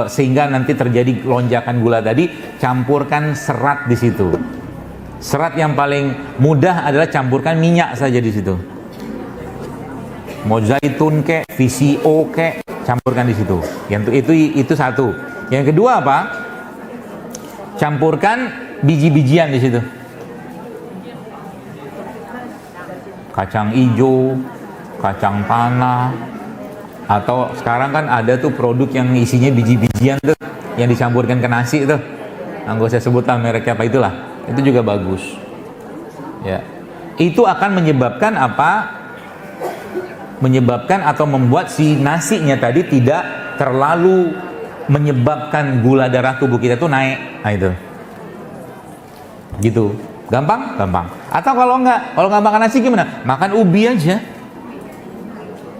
sehingga nanti terjadi lonjakan gula tadi, campurkan serat di situ. Serat yang paling mudah adalah campurkan minyak saja di situ. Mau zaitun kek, VCO kek, campurkan di situ. Itu satu. Yang kedua apa? Campurkan biji-bijian di situ. Kacang hijau, kacang tanah, atau sekarang kan ada tuh produk yang isinya biji-bijian tuh, yang dicampurkan ke nasi tuh. Nggak usah sebut lah mereknya apa, itulah. Itu juga bagus. Ya. Itu akan menyebabkan apa? Menyebabkan atau membuat si nasinya tadi tidak terlalu menyebabkan gula darah tubuh kita tuh naik. Nah itu. Gitu. Gampang? Gampang. Atau kalau nggak makan nasi gimana? Makan ubi aja.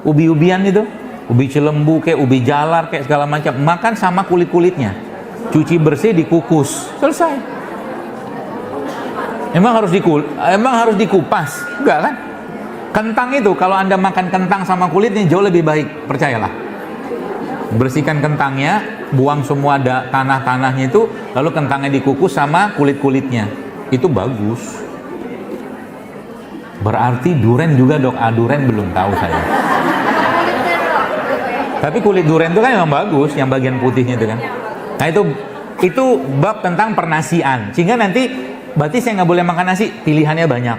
Ubi-ubian itu. Ubi cilembu kayak ubi jalar kayak segala macam. Makan sama kulit-kulitnya. Cuci bersih, dikukus. Selesai. Emang harus dikupas? Enggak kan? Kentang itu kalau Anda makan kentang sama kulitnya jauh lebih baik, percayalah. Bersihkan kentangnya, buang semua tanah-tanahnya itu, lalu kentangnya dikukus sama kulit-kulitnya. Itu bagus. Berarti duren juga dok. Duren belum tahu saya. Tapi kulit duren itu kan memang bagus, yang bagian putihnya itu kan. Nah itu bab tentang pernasian. Sehingga nanti berarti saya nggak boleh makan nasi, pilihannya banyak.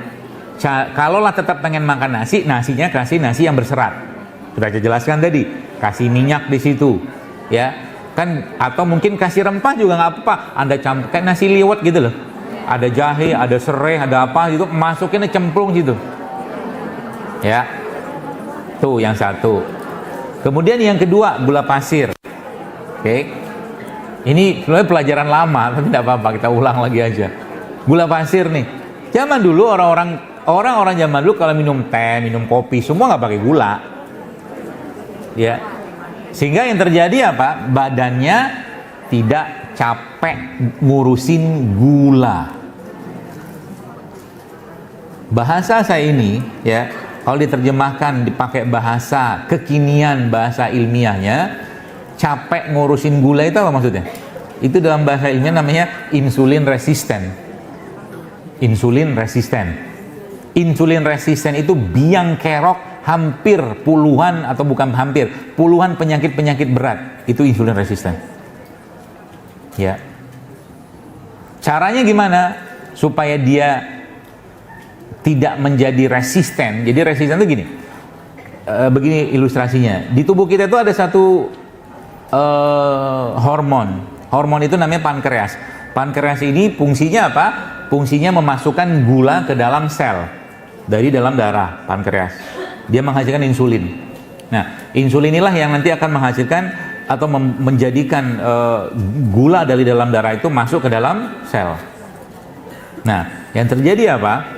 Kalaulah tetap pengen makan nasi, nasinya kasih nasi yang berserat. Sudah saya jelaskan tadi, kasih minyak di situ, ya kan, atau mungkin kasih rempah juga nggak apa-apa. Anda campur kayak nasi liwet gitu loh. Ada jahe, ada serai, ada apa gitu, masukinnya cemplung gitu. Ya, tuh yang satu. Kemudian yang kedua, gula pasir. Oke. Ini sebenarnya pelajaran lama, tapi tidak apa-apa, kita ulang lagi aja. Gula pasir nih. Zaman dulu orang-orang zaman dulu kalau minum teh, minum kopi, semua nggak pakai gula. Ya. Sehingga yang terjadi apa? Badannya tidak capek ngurusin gula. Bahasa saya ini, ya, kalau diterjemahkan dipakai bahasa kekinian, bahasa ilmiahnya, capek ngurusin gula itu apa maksudnya? Itu dalam bahasa ilmiah namanya insulin resisten. Insulin resisten. Insulin resisten itu biang kerok hampir puluhan, atau bukan hampir, puluhan penyakit-penyakit berat. Itu insulin resisten. Ya. Caranya gimana? Supaya dia tidak menjadi resisten. Jadi resisten itu gini. Begini ilustrasinya. Di tubuh kita itu ada satu hormon. Hormon itu namanya pankreas. Pankreas ini fungsinya apa? Fungsinya memasukkan gula ke dalam sel dari dalam darah pankreas. Dia menghasilkan insulin. Nah, insulin inilah yang nanti akan menghasilkan atau menjadikan gula dari dalam darah itu masuk ke dalam sel. Nah, yang terjadi apa?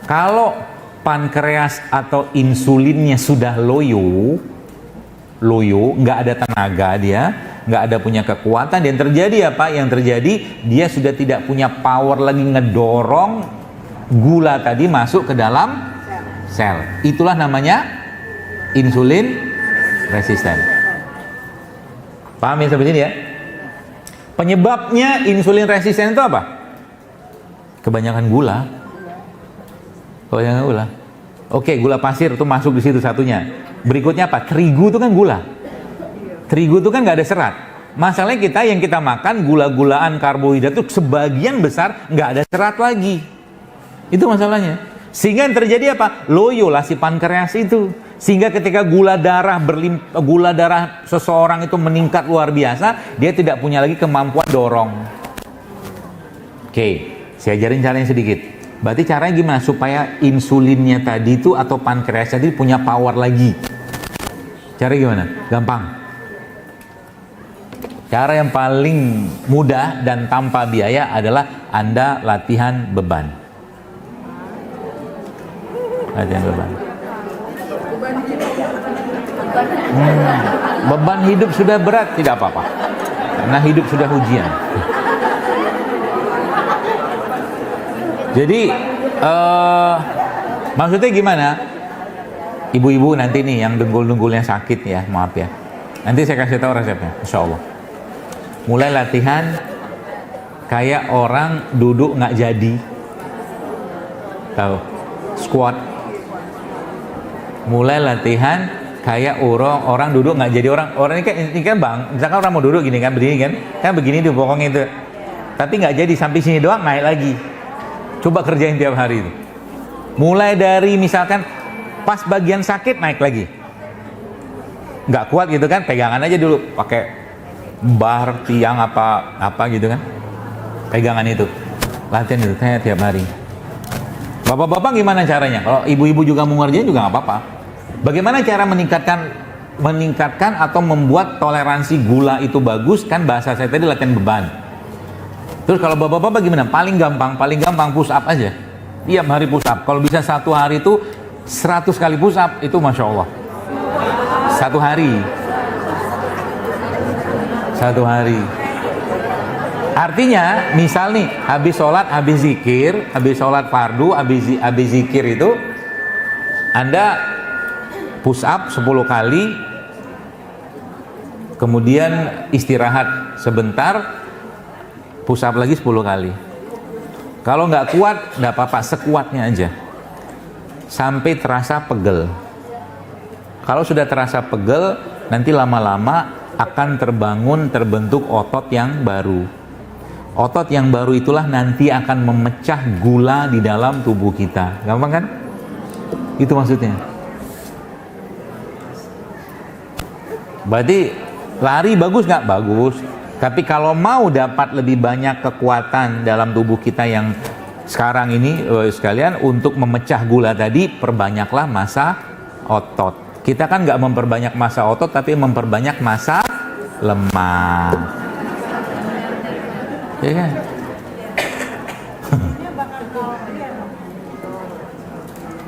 Kalau pankreas atau insulinnya sudah loyo, nggak ada tenaga dia, nggak ada punya kekuatan, dan terjadi apa? Yang terjadi dia sudah tidak punya power lagi ngedorong gula tadi masuk ke dalam sel. Itulah namanya insulin resisten. Paham ya sampai sini ya? Penyebabnya insulin resisten itu apa? Kebanyakan gula. Kebanyakan gula. Oke, gula pasir itu masuk di situ satunya. Berikutnya apa? Terigu itu kan gula. Terigu itu kan nggak ada serat. Masalahnya kita yang kita makan gula-gulaan karbohidrat itu sebagian besar nggak ada serat lagi. Itu masalahnya. Sehingga yang terjadi apa? Loyo lah si pankreas itu. Sehingga ketika gula darah seseorang itu meningkat luar biasa, dia tidak punya lagi kemampuan dorong. Oke, saya ajarin caranya sedikit. Berarti caranya gimana supaya insulinnya tadi itu atau pankreas tadi punya power lagi? Cara gimana? Gampang. Cara yang paling mudah dan tanpa biaya adalah Anda latihan beban. Latihan beban. Beban hidup sudah berat, tidak apa-apa. Karena hidup sudah ujian. Jadi maksudnya gimana? Ibu-ibu nanti nih yang dengkul-dengkulnya sakit ya, maaf ya. Nanti saya kasih tahu resepnya, insya Allah. Mulai latihan kayak orang duduk nggak jadi, tahu? Squat. Mulai latihan kayak orang duduk nggak jadi, orang ini kan bang, misalkan orang mau duduk gini kan, berdiri kan begini tuh pokoknya itu. Tapi nggak jadi, sampai sini doang naik lagi. Coba kerjain tiap hari itu. Mulai dari misalkan pas bagian sakit naik lagi. Nggak kuat gitu kan, pegangan aja dulu, pakai bar, tiang apa gitu kan. Pegangan itu. Latihan itu tiap hari. Bapak-bapak gimana caranya? Kalau ibu-ibu juga mau ngerjain juga nggak apa-apa. Bagaimana cara meningkatkan meningkatkan atau membuat toleransi gula itu bagus, kan bahasa saya tadi latihan beban. Terus kalau bapak-bapak gimana? Paling gampang push up aja. Tiap hari push up. Kalau bisa satu hari itu 100 kali push up, itu Masya Allah. Satu hari. Artinya, misal nih, habis sholat, habis zikir, habis sholat fardu, habis zikir itu, Anda push up 10 kali, kemudian istirahat sebentar, push up lagi 10 kali. Kalau nggak kuat, nggak apa-apa, sekuatnya aja. Sampai terasa pegel. Kalau sudah terasa pegel, nanti lama-lama akan terbentuk otot yang baru. Otot yang baru itulah nanti akan memecah gula di dalam tubuh kita. Gampang kan? Itu maksudnya. Berarti lari bagus nggak? Bagus. Tapi kalau mau dapat lebih banyak kekuatan dalam tubuh kita yang sekarang ini sekalian, untuk memecah gula tadi, perbanyaklah massa otot. Kita kan nggak memperbanyak massa otot, tapi memperbanyak massa lemak. Ya kan?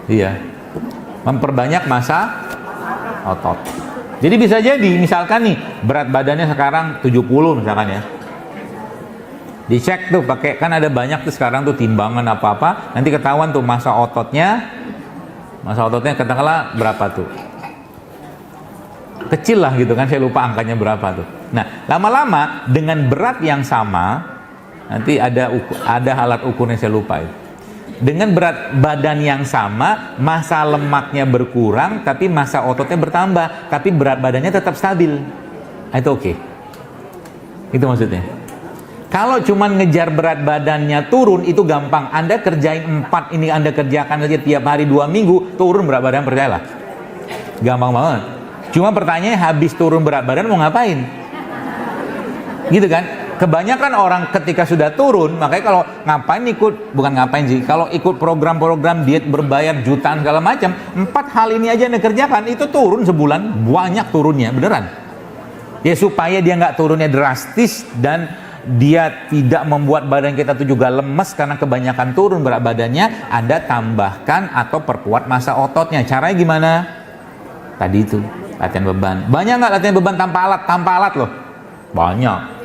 Iya. Memperbanyak massa otot. Jadi bisa jadi, misalkan nih, berat badannya sekarang 70 misalkan ya. Dicek tuh pakai, kan ada banyak tuh sekarang tuh timbangan apa-apa, nanti ketahuan tuh massa ototnya katakanlah berapa tuh. Kecil lah gitu kan, saya lupa angkanya berapa tuh. Nah, lama-lama dengan berat yang sama, nanti ada alat ukurnya, saya lupa itu. Dengan berat badan yang sama, massa lemaknya berkurang, tapi massa ototnya bertambah, tapi berat badannya tetap stabil. Itu oke. Itu maksudnya. Kalau cuman ngejar berat badannya turun, itu gampang. Anda kerjain 4 ini, Anda kerjakan aja tiap hari 2 minggu, turun berat badan, percayalah. Gampang banget. Cuma pertanyaannya, habis turun berat badan mau ngapain? Gitu kan? Kebanyakan orang ketika sudah turun, makanya kalau kalau ikut program-program diet berbayar jutaan segala macam, 4 hal ini aja Anda kerjakan, itu turun sebulan, banyak turunnya, beneran. Ya supaya dia nggak turunnya drastis dan dia tidak membuat badan kita tuh juga lemes karena kebanyakan turun berat badannya, Anda tambahkan atau perkuat massa ototnya. Caranya gimana? Tadi itu, latihan beban. Banyak nggak latihan beban tanpa alat? Tanpa alat loh. Banyak.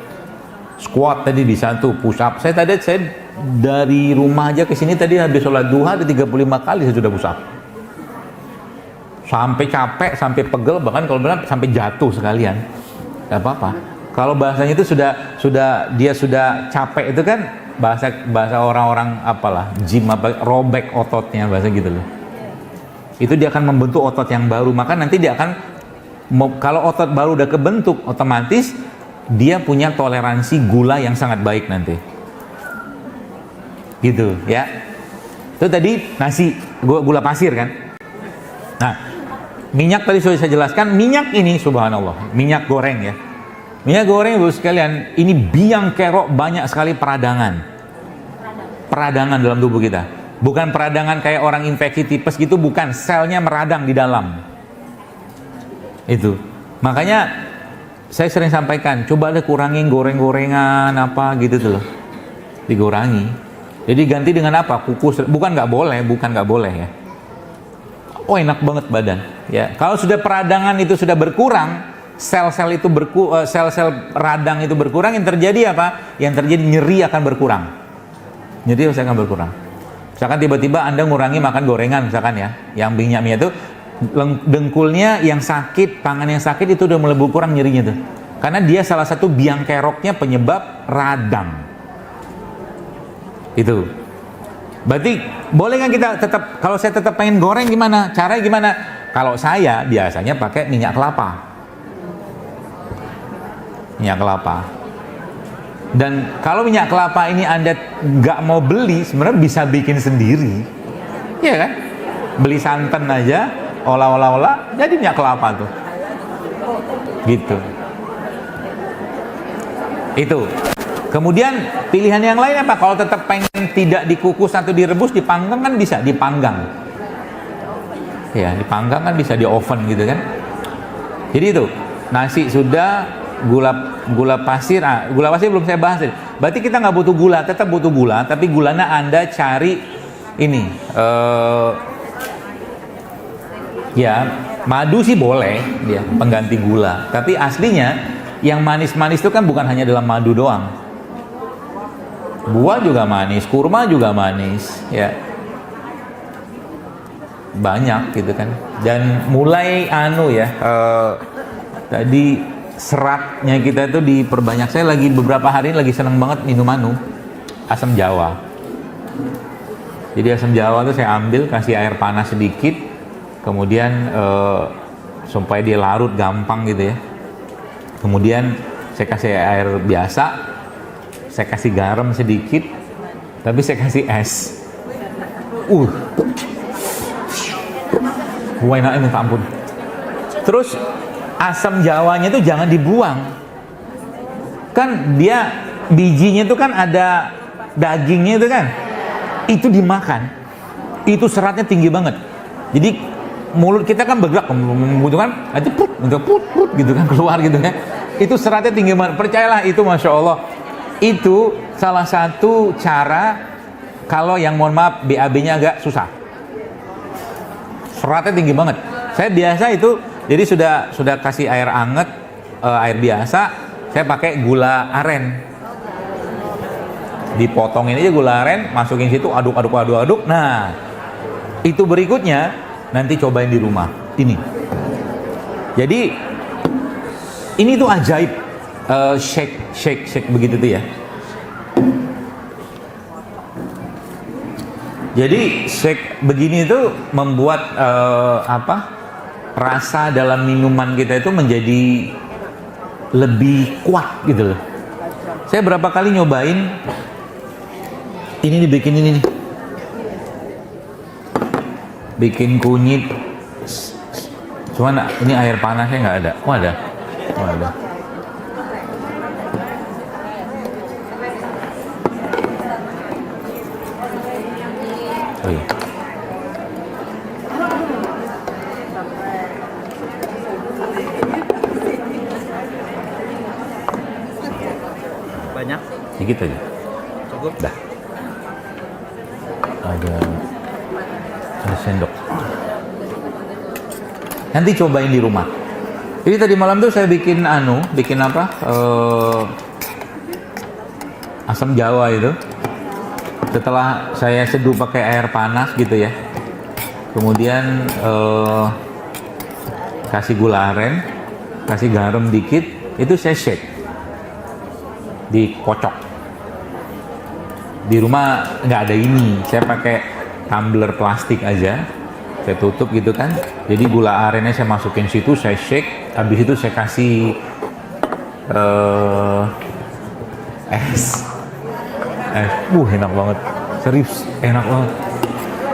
Squat tadi bisa tuh, push up. Saya dari rumah aja ke sini tadi habis sholat duha ada 35 kali saya sudah push up. Sampai capek, sampai pegel, bahkan kalau benar sampai jatuh sekalian. Gak apa-apa. Kalau bahasanya itu dia sudah capek itu kan bahasa orang-orang apalah, gym apa, robek ototnya, bahasa gitu loh. Itu dia akan membentuk otot yang baru, maka nanti dia akan, kalau otot baru udah kebentuk, otomatis dia punya toleransi gula yang sangat baik nanti. Gitu ya. Itu tadi nasi gula pasir kan. Nah, minyak tadi sudah saya jelaskan. Minyak ini subhanallah, minyak goreng ya. Minyak goreng Ibu sekalian, ini biang kerok banyak sekali peradangan dalam tubuh kita. Bukan peradangan kayak orang infeksi tipes gitu, bukan. Selnya meradang di dalam. Itu. Makanya saya sering sampaikan, coba deh kurangin goreng-gorengan apa gitu tuh loh. Dikurangi. Jadi ganti dengan apa? Kukus. Bukan nggak boleh ya. Oh, enak banget badan. Ya, kalau sudah peradangan itu sudah berkurang, sel-sel radang itu berkurang, yang terjadi apa? Yang terjadi nyeri akan berkurang. Nyeri akan berkurang. Misalkan tiba-tiba Anda ngurangi makan gorengan misalkan ya, yang minyak itu, dengkulnya yang sakit, tangan yang sakit itu udah mulai berkurang nyerinya tuh. Karena dia salah satu biang keroknya penyebab radang. Itu. Berarti boleh kan kita tetap, kalau saya tetap pengen goreng gimana? Caranya gimana? Kalau saya biasanya pakai minyak kelapa. Minyak kelapa. Dan kalau minyak kelapa ini Anda nggak mau beli, sebenarnya bisa bikin sendiri. Iya kan? Beli santan aja, olah, jadi minyak kelapa tuh. Gitu. Itu. Kemudian pilihan yang lain apa? Kalau tetap pengen tidak dikukus atau direbus, dipanggang kan bisa, dipanggang. Ya, dipanggang kan bisa, di oven gitu kan. Jadi itu nasi sudah, gula pasir. Gula pasir belum saya bahas. Berarti kita nggak butuh gula, tetap butuh gula, tapi gulanya Anda cari ini. Ya, madu sih boleh, dia pengganti gula. Tapi aslinya yang manis-manis itu kan bukan hanya dalam madu doang. Buah juga manis, kurma juga manis, ya. Banyak gitu kan. Dan mulai tadi seratnya kita itu diperbanyak. Saya lagi beberapa hari lagi seneng banget minum asam jawa. Jadi asam jawa itu saya ambil, kasih air panas sedikit, kemudian supaya dia larut gampang gitu ya. Kemudian saya kasih air biasa, saya kasih garam sedikit, tapi saya kasih es. Enaknya minta ampun. Terus asam jawanya itu jangan dibuang. Kan dia bijinya itu kan ada dagingnya itu kan. Itu dimakan. Itu seratnya tinggi banget. Jadi mulut kita kan bergerak membutuhkan aja put gitu kan keluar gitu kan. Itu seratnya tinggi banget. Percayalah itu Masya Allah. Itu salah satu cara kalau yang mohon maaf BAB-nya agak susah. Seratnya tinggi banget. Saya biasa itu jadi sudah kasih air anget, air biasa, saya pakai gula aren. Dipotongin aja gula aren, masukin situ, aduk. Nah, itu berikutnya nanti cobain di rumah. Ini. Jadi ini tuh ajaib, shake begitu tuh ya. Jadi shake begini itu membuat rasa dalam minuman kita itu menjadi lebih kuat gitu loh. Saya berapa kali nyobain ini dibikin ini nih. Bikin kunyit. Cuman ini air panasnya nggak ada. Oh ada. Oh iya. Banyak? Sedikit aja. Cukup? Dah. Ada sendok. Nanti cobain di rumah. Jadi tadi malam tuh saya bikin asam jawa itu. Setelah saya seduh pakai air panas gitu ya. Kemudian kasih gula aren, kasih garam dikit, itu saya shake. Dikocok. Di rumah nggak ada ini, saya pakai tumbler plastik aja, saya tutup gitu kan. Jadi gula arennya saya masukin situ, saya shake, habis itu saya kasih es. Enak banget, serius enak banget.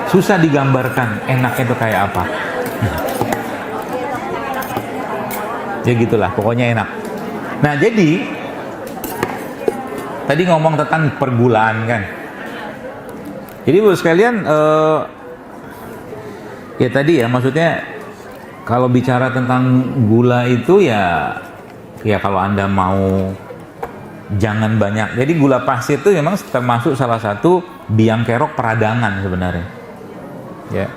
Susah digambarkan enaknya itu kayak apa. Ya gitulah, pokoknya enak. Nah jadi tadi ngomong tentang pergulaan kan. Jadi buat sekalian ya tadi ya maksudnya kalau bicara tentang gula itu ya kalau Anda mau jangan banyak. Jadi gula pasir itu memang termasuk salah satu biang kerok peradangan sebenarnya. Ya.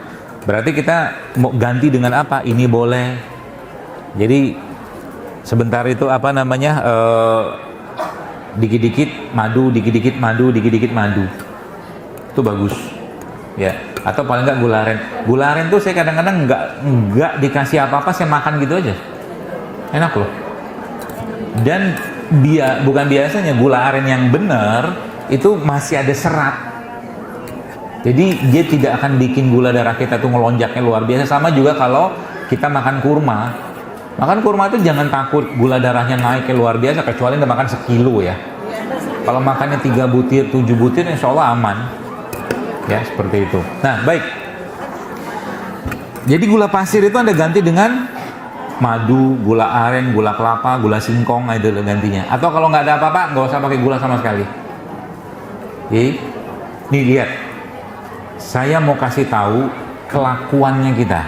Berarti kita mau ganti dengan apa? Ini boleh. Jadi sebentar itu dikit-dikit madu, dikit-dikit madu. Itu bagus. Ya. Atau paling enggak gula aren. Gula aren tuh saya kadang-kadang enggak dikasih apa-apa, saya makan gitu aja. Enak loh. Dan bukan biasanya gula aren yang benar itu masih ada serat. Jadi dia tidak akan bikin gula darah kita tuh ngelonjaknya luar biasa. Sama juga kalau kita makan kurma. Makan kurma itu jangan takut gula darahnya naik ke luar biasa, kecuali Anda makan sekilo ya. Kalau makannya 3 butir, 7 butir insya Allah aman. Ya seperti itu. Nah baik. Jadi gula pasir itu Anda ganti dengan madu, gula aren, gula kelapa, gula singkong, itu gantinya. Atau kalau nggak ada apa-apa, nggak usah pakai gula sama sekali. Oke, nih lihat. Saya mau kasih tahu kelakuannya kita,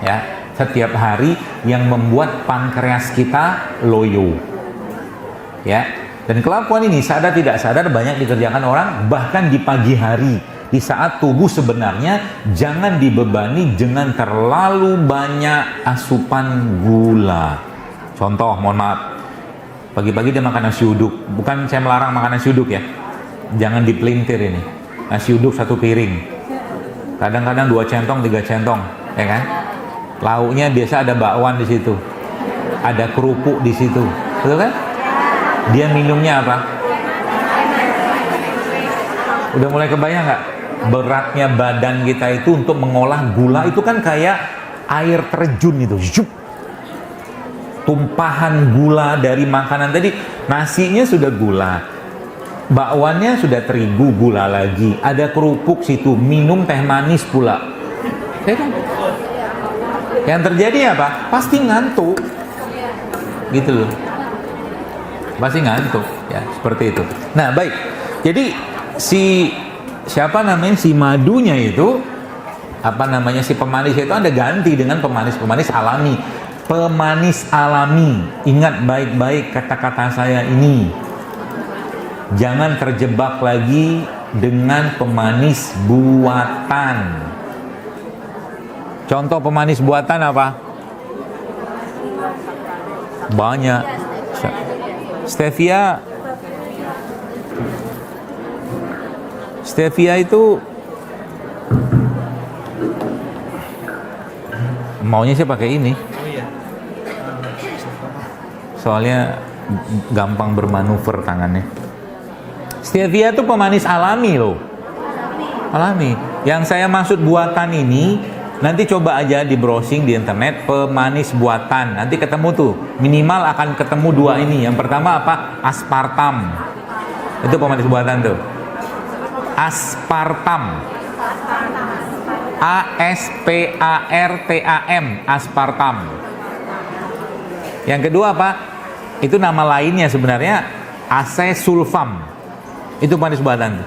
ya. setiap hari yang membuat pankreas kita loyo. Ya. Dan kelakuan ini sadar tidak sadar banyak dikerjakan orang bahkan di pagi hari, di saat tubuh sebenarnya jangan dibebani dengan terlalu banyak asupan gula. Contoh, mohon maaf, pagi-pagi dia makan nasi uduk. Bukan saya melarang makan nasi uduk ya, jangan dipelintir ini. Nasi uduk 1 piring, kadang-kadang 2 centong, 3 centong, ya kan? Lauknya biasa ada bakwan di situ, ada kerupuk di situ, betul kan? Dia minumnya apa? Udah mulai kebayang nggak? Beratnya badan kita itu untuk mengolah gula itu kan kayak air terjun itu. Zup. Tumpahan gula dari makanan tadi. Nasinya sudah gula, bakwannya sudah terigu, gula lagi, ada kerupuk situ, minum teh manis pula. Ya kan? Yang terjadi apa? Pasti ngantuk. Gitu loh. Pasti ngantuk ya, seperti itu. Nah, baik. Jadi si madunya itu si pemanis itu Anda ganti dengan pemanis alami. Pemanis alami. Ingat baik-baik kata-kata saya ini. Jangan terjebak lagi dengan pemanis buatan. Contoh pemanis buatan apa? Banyak. Stevia itu maunya sih pakai ini. Soalnya gampang bermanuver tangannya. Stevia itu pemanis alami loh. Alami. Yang saya maksud buatan ini, nanti coba aja di browsing di internet pemanis buatan. Nanti ketemu tuh, minimal akan ketemu 2 ini. Yang pertama apa? Aspartam. Itu pemanis buatan tuh. Aspartam. ASPARTAM. Aspartam. Yang kedua apa? Itu nama lainnya sebenarnya acesulfam. Itu pemanis buatan.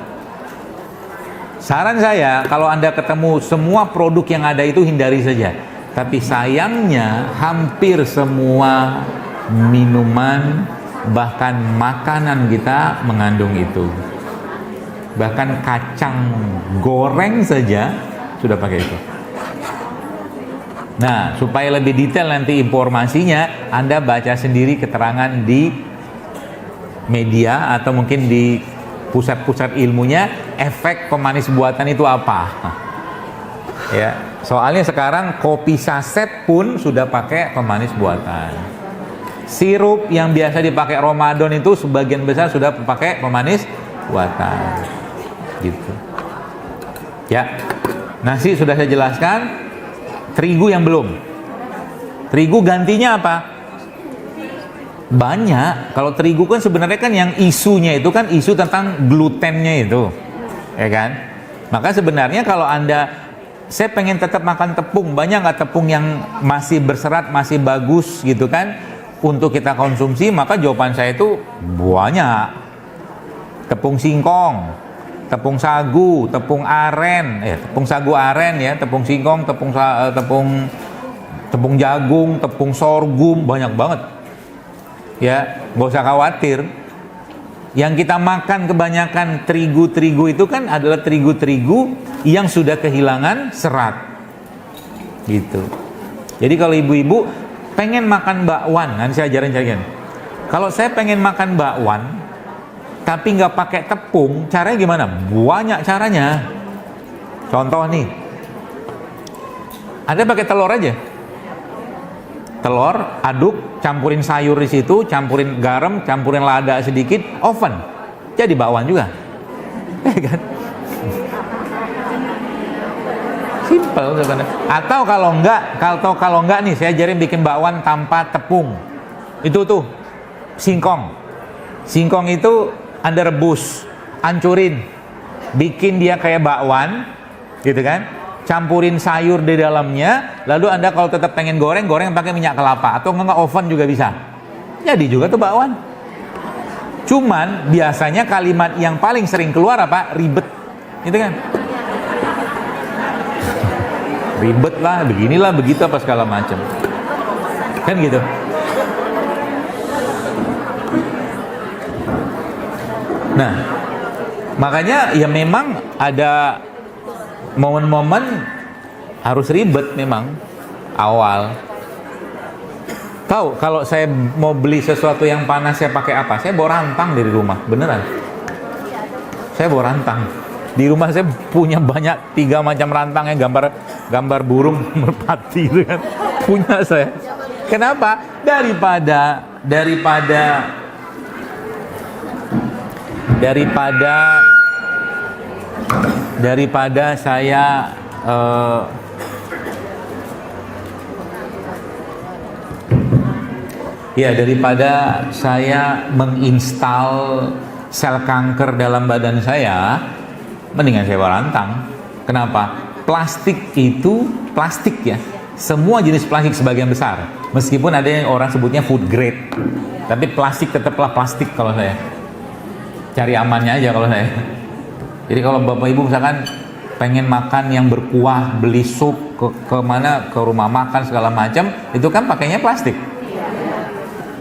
Saran saya, kalau Anda ketemu semua produk yang ada itu hindari saja. Tapi sayangnya hampir semua minuman bahkan makanan kita mengandung itu. Bahkan kacang goreng saja sudah pakai itu. Nah, supaya lebih detail nanti informasinya, Anda baca sendiri keterangan di media atau mungkin di pusat-pusat ilmunya, efek pemanis buatan itu apa. Ya, soalnya sekarang kopi saset pun sudah pakai pemanis buatan. Sirup yang biasa dipakai Ramadan itu sebagian besar sudah pakai pemanis buatan. Gitu. Ya. Nasi sudah saya jelaskan. Terigu yang belum. Terigu gantinya apa? Banyak. Kalau terigu kan sebenarnya kan yang isunya itu kan isu tentang glutennya itu, ya kan? Maka sebenarnya kalau saya pengen tetap makan tepung, banyak nggak tepung yang masih berserat, masih bagus gitu kan, untuk kita konsumsi? Maka jawaban saya itu banyak. Tepung singkong, tepung sagu, tepung aren, tepung sagu aren ya, tepung singkong, tepung jagung, tepung sorghum, banyak banget. Ya, nggak usah khawatir. Yang kita makan kebanyakan terigu-terigu itu kan adalah terigu-terigu yang sudah kehilangan serat. Gitu. Jadi kalau ibu-ibu pengen makan bakwan, nanti saya ajarin kalian. Kalau saya pengen makan bakwan tapi nggak pakai tepung, caranya gimana? Banyak caranya. Contoh nih, Anda pakai telur aja. Telur, aduk, campurin sayur di situ, campurin garam, campurin lada sedikit, oven. Jadi bakwan juga. Kan? Simple sebenarnya. Atau kalau enggak nih, saya ajarin bikin bakwan tanpa tepung. Itu tuh singkong. Singkong itu Anda rebus, hancurin, bikin dia kayak bakwan, gitu kan? Campurin sayur di dalamnya, lalu Anda kalau tetap pengen goreng pakai minyak kelapa atau enggak oven juga bisa. Jadi juga tuh bakwan. Cuman biasanya kalimat yang paling sering keluar apa? Ribet, gitu kan? ribet lah, beginilah, begitu apa segala macam. Kan gitu. Nah, makanya ya memang ada momen-momen harus ribet memang awal. Tahu kalau saya mau beli sesuatu yang panas saya pakai apa? Saya bawa rantang dari rumah, beneran. Saya bawa rantang. Di rumah saya punya banyak 3 macam rantang yang gambar burung merpati itu kan. Punya saya. Kenapa? Daripada saya daripada saya menginstal sel kanker dalam badan saya, mendingan saya bawa rantang. Kenapa? Plastik ya. Semua jenis plastik sebagian besar. Meskipun ada yang orang sebutnya food grade, tapi plastik tetaplah plastik kalau saya. Cari amannya aja kalau saya. Jadi kalau Bapak Ibu misalkan pengen makan yang berkuah, beli sup ke mana, ke rumah makan segala macam, itu kan pakainya plastik.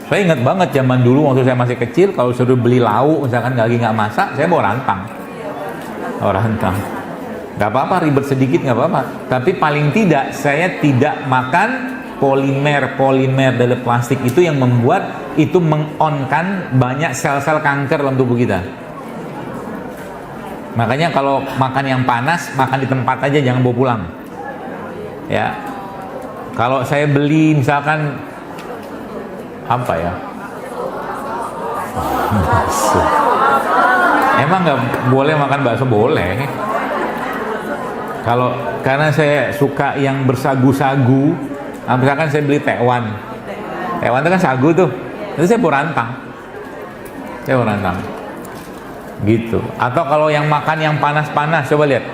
Saya ingat banget zaman dulu waktu saya masih kecil, kalau suruh beli lauk misalkan lagi nggak masak, saya bawa rantang. Nggak apa-apa, ribet sedikit nggak apa-apa. Tapi paling tidak saya tidak makan polimer dari plastik itu yang membuat itu mengonkan banyak sel-sel kanker dalam tubuh kita. Makanya kalau makan yang panas, makan di tempat aja, jangan bawa pulang. Ya. Kalau saya beli misalkan apa ya? Bakso. Emang nggak boleh makan bakso? Boleh. Karena saya suka yang bersagu-sagu, misalkan saya beli tekwan itu kan sagu tuh, itu saya bawa rantang. Gitu. Atau kalau yang makan yang panas-panas, coba lihat.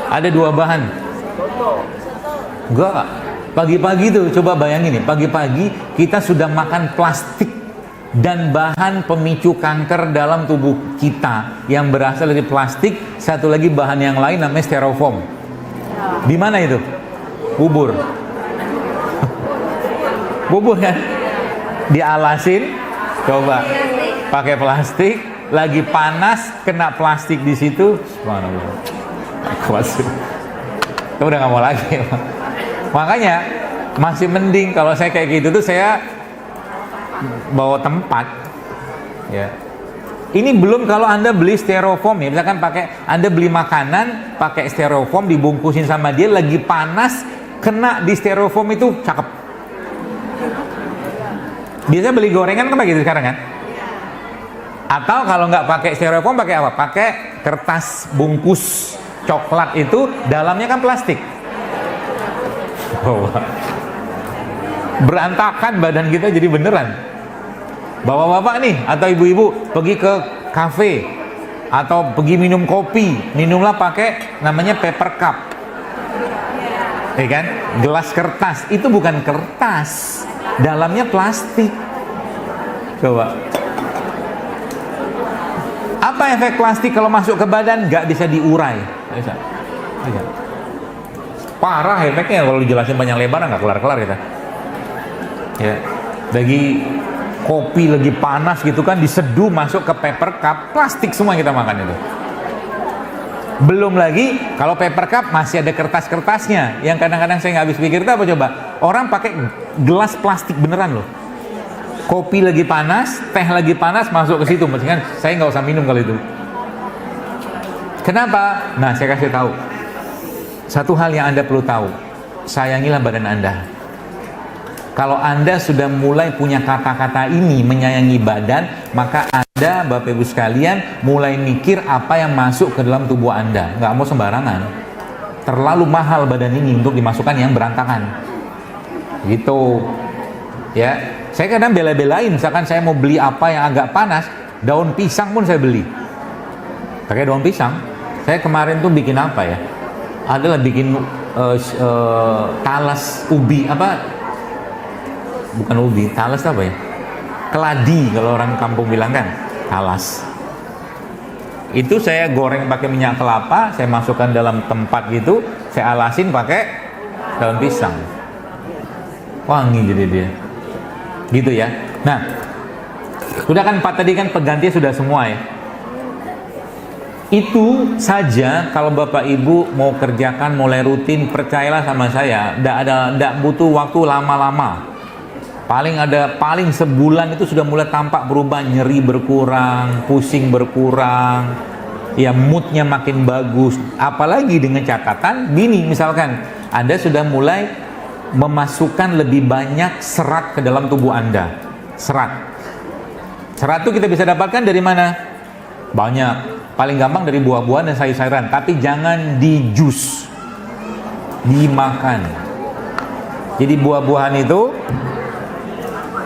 Ada 2 bahan. Enggak. Pagi-pagi tuh, coba bayangin nih, pagi-pagi kita sudah makan plastik dan bahan pemicu kanker dalam tubuh kita yang berasal dari plastik. Satu lagi bahan yang lain namanya styrofoam. Di mana itu? Bubur. Bubur kan? Dialasin, coba pakai plastik, lagi panas kena plastik di situ. Subhanallah. Kita udah nggak mau lagi. Makanya masih mending kalau saya kayak gitu tuh saya bawa tempat ya. Ini belum kalau Anda beli styrofoam ya, misalkan Anda beli makanan pakai styrofoam dibungkusin sama dia, lagi panas kena di styrofoam itu cakep. Biasanya beli gorengan kan begitu sekarang kan? Atau kalau nggak pakai styrofoam pakai apa? Pakai kertas bungkus coklat itu dalamnya kan plastik. Berantakan badan kita jadi beneran. Bapak-bapak nih atau ibu-ibu pergi ke kafe atau pergi minum kopi, minumlah pakai namanya paper cup. Kan? Gelas kertas, itu bukan kertas, dalamnya plastik. Coba. Apa efek plastik kalau masuk ke badan? Nggak bisa diurai. Bisa. Parah efeknya kalau dijelasin panjang lebar, nggak kelar-kelar kita. Ya, lagi kopi lagi panas gitu kan, diseduh masuk ke paper cup, plastik semua kita makan itu. Belum lagi kalau paper cup masih ada kertas-kertasnya, yang kadang-kadang saya nggak habis pikir itu apa coba? Orang pakai gelas plastik beneran loh. Kopi lagi panas, teh lagi panas, masuk ke situ, mendingan saya nggak usah minum kalau itu. Kenapa? Nah, saya kasih tahu. Satu hal yang Anda perlu tahu, sayangilah badan Anda. Kalau Anda sudah mulai punya kata-kata ini, menyayangi badan, maka Anda, Bapak Ibu sekalian, mulai mikir apa yang masuk ke dalam tubuh Anda. Nggak mau sembarangan. Terlalu mahal badan ini untuk dimasukkan yang berantakan. Gitu. Ya, saya kadang bela-belain, misalkan saya mau beli apa yang agak panas, daun pisang pun saya beli. Pakai daun pisang. Saya kemarin tuh bikin apa ya? Adalah bikin talas ubi, apa? Bukan ubi, talas apa ya? Keladi kalau orang kampung bilang kan, talas. Itu saya goreng pakai minyak kelapa, saya masukkan dalam tempat gitu, saya alasin pakai daun pisang. Wangi jadi dia. Gitu ya. Nah, sudah kan 4 tadi kan penggantinya sudah semua ya. Itu saja kalau Bapak Ibu mau kerjakan mulai rutin, percayalah sama saya, tidak butuh waktu lama-lama. Paling sebulan itu sudah mulai tampak berubah, nyeri berkurang, pusing berkurang, ya moodnya makin bagus. Apalagi dengan catatan gini, misalkan Anda sudah mulai memasukkan lebih banyak serat ke dalam tubuh Anda. Serat itu kita bisa dapatkan dari mana? Banyak. Paling gampang dari buah-buahan dan sayur-sayuran, tapi jangan di jus, dimakan. Jadi buah-buahan itu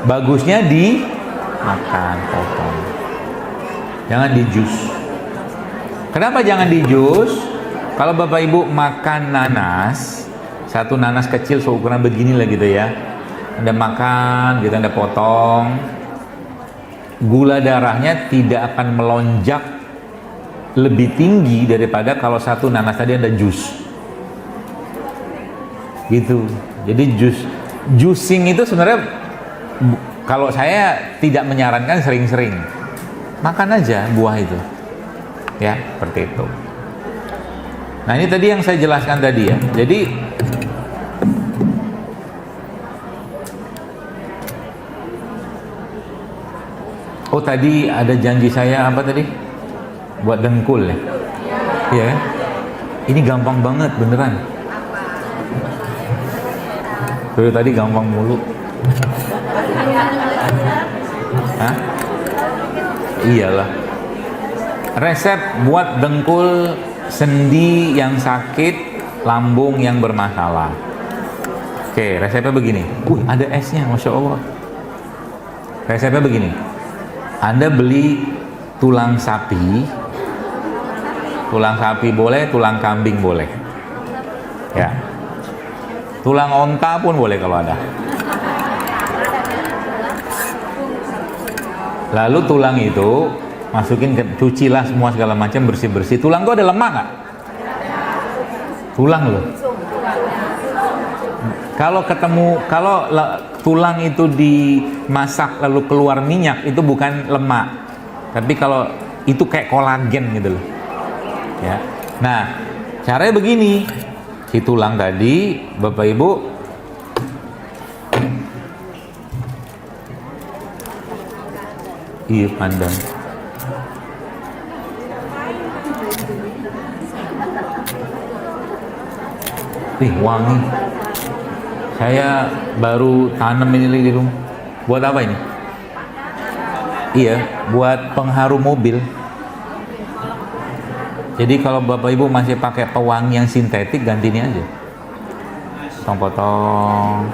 bagusnya dimakan, potong. Jangan di jus. Kenapa jangan di jus? Kalau Bapak Ibu makan nanas, satu nanas kecil seukuran begini lah gitu ya, Anda makan gitu, Anda potong, gula darahnya tidak akan melonjak lebih tinggi daripada kalau satu nanas tadi ada jus gitu. Jadi juicing itu sebenarnya, kalau saya tidak menyarankan sering-sering, makan aja buah itu ya, seperti itu. Nah, ini tadi yang saya jelaskan tadi ya. Jadi tadi ada janji saya apa tadi? Buat dengkul ya. Iya. Ini gampang banget beneran. Dari tadi gampang mulu. Hah? Iyalah. Resep buat dengkul sendi yang sakit, lambung yang bermasalah. Oke, resepnya begini. Ada esnya, Masya Allah. Resepnya begini. Anda beli tulang sapi boleh, tulang kambing boleh. Ya. Tulang onta pun boleh kalau ada. Lalu tulang itu masukin ke, cucilah semua segala macam, bersih-bersih. Tulang itu ada lemak nggak? Tulang loh. Kalau tulang itu dimasak lalu keluar minyak, itu bukan lemak. Tapi kalau itu kayak kolagen gitu loh. Ya. Nah, caranya begini. Si tulang tadi, Bapak Ibu, iya pandang. Wangi. Saya baru tanam ini di rumah. Buat apa ini? Iya, buat pengharum mobil. Jadi kalau Bapak Ibu masih pakai pewangi yang sintetik, ganti ini aja. Potong.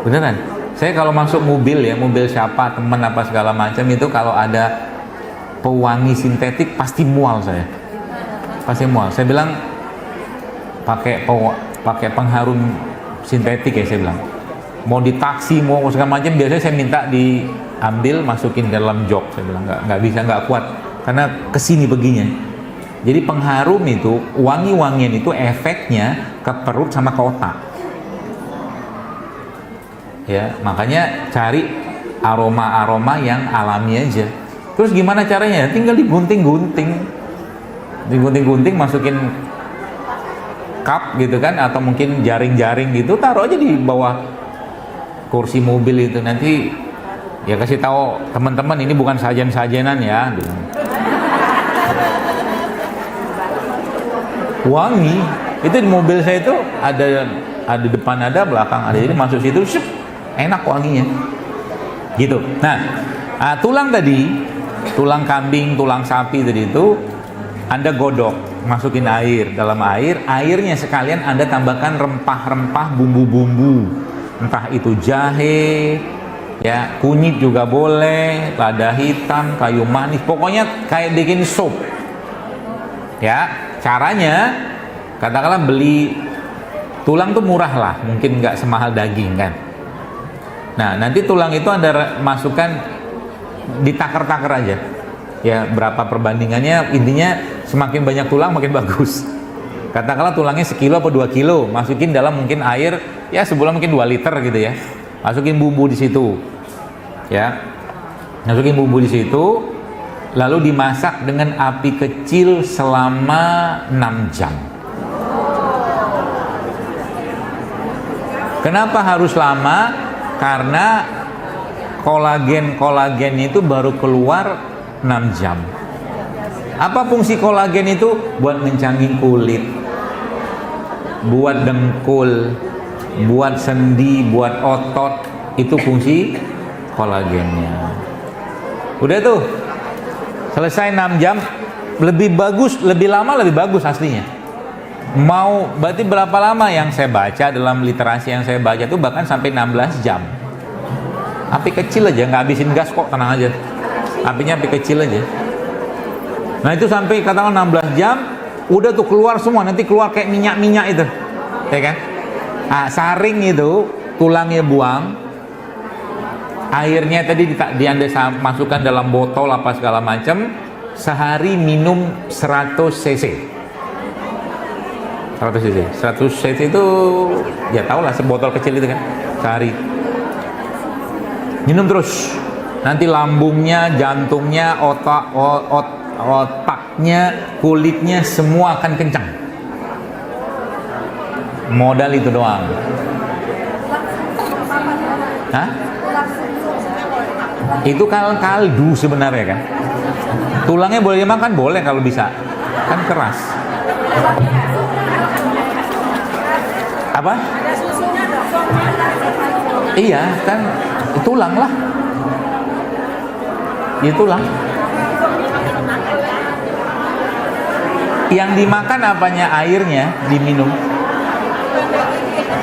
Beneran. Saya kalau masuk mobil ya, mobil siapa, teman apa segala macam itu, kalau ada pewangi sintetik pasti mual saya. Pasti mual. Saya bilang pakai pengharum sintetik ya, saya bilang. Mau di taksi, mau segala macam, biasanya saya minta diambil, masukin dalam jok. Saya bilang nggak bisa, nggak kuat, karena kesini peginya. Jadi pengharum itu, wangi-wangian itu efeknya ke perut sama ke otak. Ya, makanya cari aroma-aroma yang alami aja. Terus gimana caranya? Tinggal digunting-gunting, masukin cup gitu kan, atau mungkin jaring-jaring gitu, taruh aja di bawah kursi mobil itu. Nanti ya kasih tahu teman-teman, ini bukan sajen-sajenan ya. Wangi itu di mobil saya itu ada depan, ada belakang, ada, jadi masuk situ syup, enak wanginya gitu. Nah, tulang tadi, tulang kambing, tulang sapi tadi itu Anda godok, masukin air, dalam airnya sekalian Anda tambahkan rempah-rempah, bumbu-bumbu, entah itu jahe ya, kunyit juga boleh, lada hitam, kayu manis, pokoknya kayak bikin sup ya. Caranya, katakanlah beli tulang tuh murah lah, mungkin nggak semahal daging kan. Nah, nanti tulang itu Anda masukkan, ditakar-takar aja. Ya berapa perbandingannya, intinya semakin banyak tulang makin bagus. Katakanlah tulangnya sekilo atau 2 kilo, masukin dalam mungkin air ya sebulan mungkin 2 liter gitu ya. Masukin bumbu di situ. Ya. Masukin bumbu di situ, lalu dimasak dengan api kecil selama 6 jam. Kenapa harus lama? Karena kolagen itu baru keluar 6 jam. Apa fungsi kolagen itu? Buat mencangin kulit, buat dengkul, buat sendi, buat otot. Itu fungsi kolagennya. Udah tuh, selesai 6 jam. Lebih bagus, lebih lama lebih bagus aslinya. Mau berarti berapa lama? Yang saya baca dalam literasi yang saya baca tuh bahkan sampai 16 jam. Api kecil aja, nggak habisin gas kok, tenang aja. Apinya api kecil aja. Nah itu sampai katakan 16 jam, udah tuh keluar semua, nanti keluar kayak minyak-minyak itu, ya kan? Nah, saring itu, tulangnya buang, airnya tadi Anda masukkan dalam botol apa segala macam, sehari minum 100 cc. 100 cc. 100 cc itu ya tau lah, sebotol kecil itu kan, sehari. Minum terus. Nanti lambungnya, jantungnya, otaknya, kulitnya semua akan kencang. Modal itu doang. Hah? Itu kaldu sebenarnya kan. Tulangnya boleh dimakan, boleh kalau bisa. Kan keras. Apa? Iya kan, tulang lah. Ya tulang. Yang dimakan apanya? Airnya diminum.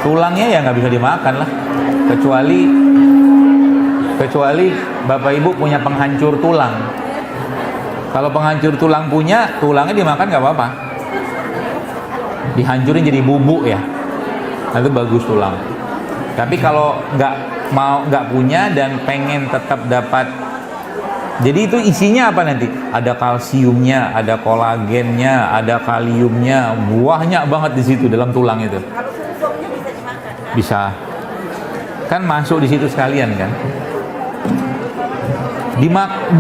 Tulangnya ya nggak bisa dimakan lah. Kecuali Bapak Ibu punya penghancur tulang. Kalau penghancur tulang punya, tulangnya dimakan nggak apa-apa. Dihancurin jadi bubuk ya. Itu bagus tulang. Tapi kalau nggak punya dan pengen tetap dapat, jadi itu isinya apa nanti? Ada kalsiumnya, ada kolagennya, ada kaliumnya, banyak banget di situ dalam tulang itu. Kalau sumsumnya bisa dimakan? Bisa. Kan masuk di situ sekalian kan?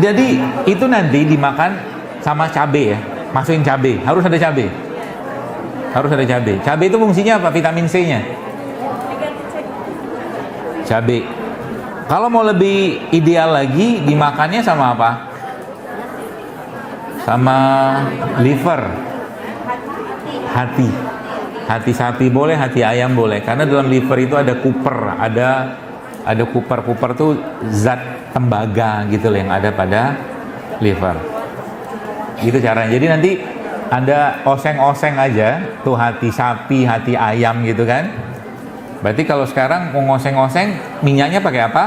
Jadi itu nanti dimakan sama cabai ya. Masukin cabai, harus ada cabai. Harus ada cabai. Cabai itu fungsinya apa? Vitamin C-nya. Cabai. Kalau mau lebih ideal lagi, dimakannya sama apa? Sama liver. Hati. Hati sapi boleh, hati ayam boleh. Karena dalam liver itu ada kuper, ada kuper. Kuper tuh zat tembaga gitu loh yang ada pada liver. Gitu caranya. Jadi nanti Anda oseng-oseng aja tuh hati sapi, hati ayam gitu kan. Berarti kalau sekarang mau ngoseng-ngoseng, minyaknya pakai apa?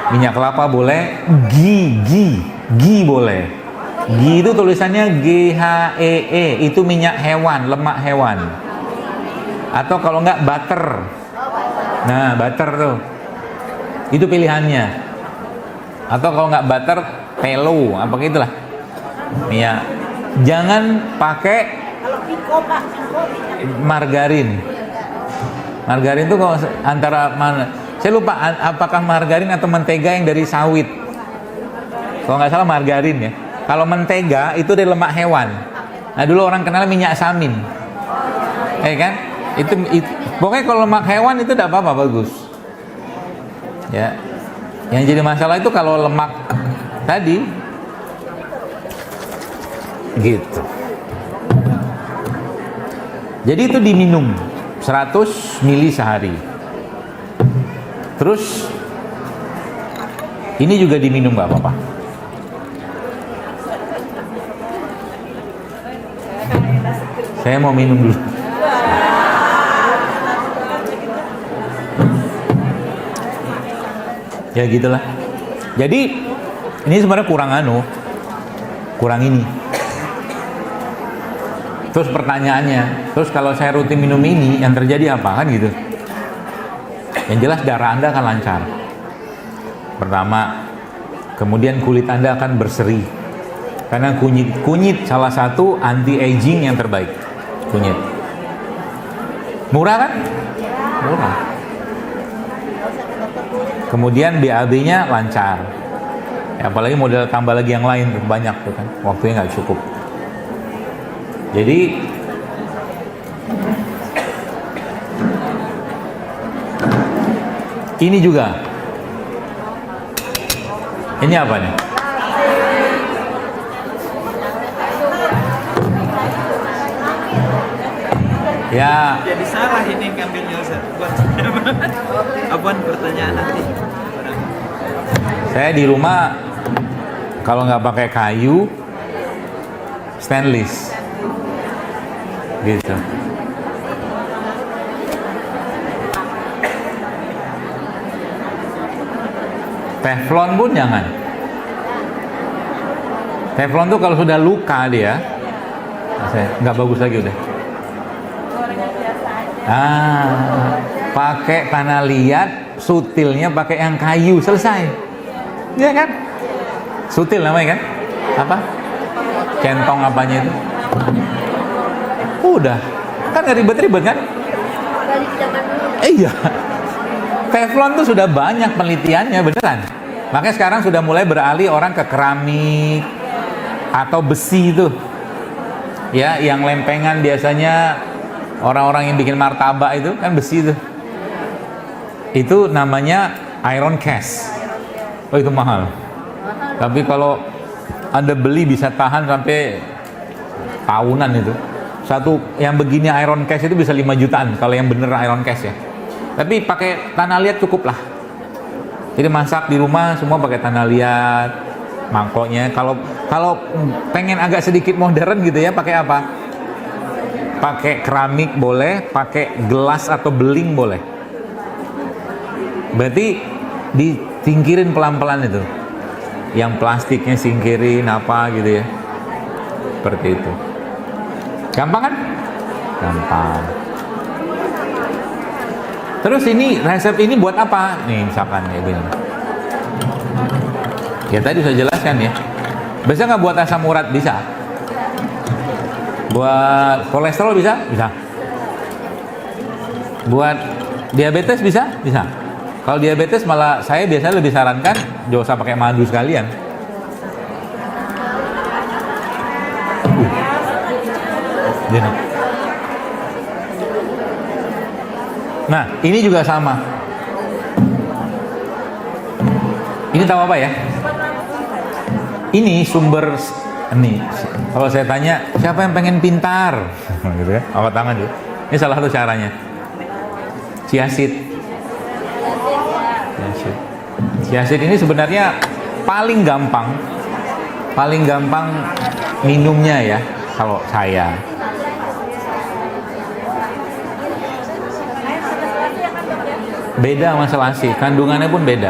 Minyak kelapa boleh, ghee boleh. Ghee itu tulisannya GHEE, itu minyak hewan, lemak hewan. Atau kalau enggak butter. Nah, butter tuh. Itu pilihannya. Atau kalau enggak butter, telo, apa gitulah. Minyak. Jangan pakai margarin. Margarin itu kalau antara mana? Saya lupa apakah margarin atau mentega yang dari sawit. Kalau nggak salah margarin ya. Kalau mentega itu dari lemak hewan. Nah dulu orang kenal minyak samin. Kan? Itu pokoknya kalau lemak hewan itu tidak apa-apa, bagus. Ya. Yang jadi masalah itu kalau lemak tadi gitu. Jadi itu diminum 100 mili sehari. Terus ini juga diminum nggak apa-apa. Saya mau minum dulu. Ya gitulah. Jadi ini sebenarnya kurang ini. Terus pertanyaannya, terus kalau saya rutin minum ini, yang terjadi apa kan gitu? Yang jelas darah Anda akan lancar. Pertama, Kemudian kulit Anda akan berseri. Karena kunyit salah satu anti aging yang terbaik. Kunyit. Murah kan? Murah. Kemudian BAB-nya lancar. Ya, apalagi model tambah lagi yang lain banyak tuh kan. Waktunya nggak cukup. Jadi ini juga. Ini apa nih? Ya. Jadi salah ini ngambilnya Ustaz. Buat apaan pertanyaan nanti? Saya di rumah kalau nggak pakai kayu, stainless, gitu. Teflon pun jangan. Teflon tuh kalau sudah luka dia, nggak bagus lagi udah. Pakai tanah liat, sutilnya pakai yang kayu, selesai. Iya kan? Sutil namanya kan? Apa? Centong apanya itu? Udah, kan nggak ribet-ribet kan? Iya. Teflon tuh sudah banyak penelitiannya, beneran. Makanya sekarang sudah mulai beralih orang ke keramik atau besi itu. Ya, yang lempengan biasanya orang-orang yang bikin martabak itu kan besi itu. Itu namanya iron cast. Oh, itu mahal. Tapi kalau Anda beli bisa tahan sampai tahunan itu. Satu yang begini iron cast itu bisa 5 jutaan kalau yang bener iron cast ya. Tapi pakai tanah liat cukup lah. Jadi masak di rumah semua pakai tanah liat, mangkoknya. Kalau pengen agak sedikit modern gitu ya, pakai apa? Pakai keramik boleh, pakai gelas atau beling boleh. Berarti disingkirin pelan-pelan itu. Yang plastiknya singkirin apa gitu ya. Seperti itu. Gampang kan? Gampang. Terus ini resep ini buat apa? Nih misalkan ya bilang. Ya tadi sudah jelaskan ya. Bisa nggak buat asam urat? Bisa. Buat kolesterol bisa? Bisa. Buat diabetes bisa? Bisa. Kalau diabetes malah saya biasanya lebih sarankan nggak usah pakai madu sekalian. Gini. Nah, ini juga sama. Ini tahu apa ya? Ini sumber ini. Kalau saya tanya, siapa yang pengen pintar? Gitu ya. Angkat tangan tuh. Ini salah satu caranya. Chiaseed. Chiaseed ini sebenarnya paling gampang minumnya ya kalau saya. Beda sama selasi, kandungannya pun beda.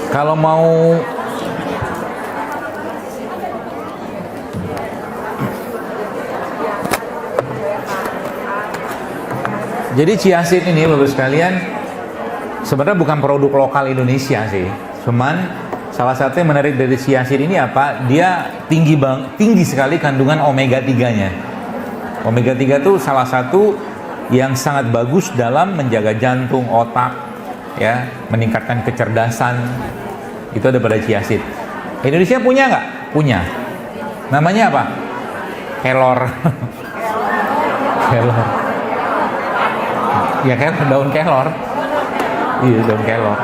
Kalau mau jadi chiaseed ini Bapak sekalian sebenarnya bukan produk lokal Indonesia sih. Cuman salah satu yang menarik dari chiaseed ini apa? Dia tinggi sekali kandungan omega 3-nya. Omega 3 itu salah satu yang sangat bagus dalam menjaga jantung, otak, ya, meningkatkan kecerdasan. Itu ada pada chiaseed. Indonesia punya nggak? Punya. Namanya apa? Kelor. Kelor. Ya kan daun kelor. Iya, daun kelor.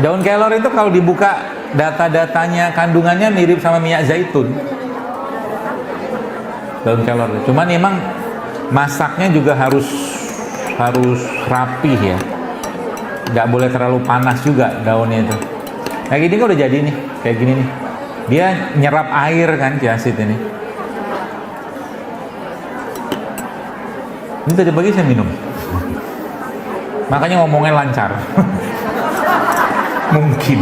Daun kelor itu kalau dibuka data-datanya kandungannya mirip sama minyak zaitun. Daun kelor. Cuman memang masaknya juga harus rapih ya. Nggak boleh terlalu panas juga daunnya itu. Kayak gini kan udah jadi nih, kayak gini nih. Dia nyerap air kan chiaseed ini. Ini tadi pagi saya minum. Makanya ngomongnya lancar. Mungkin.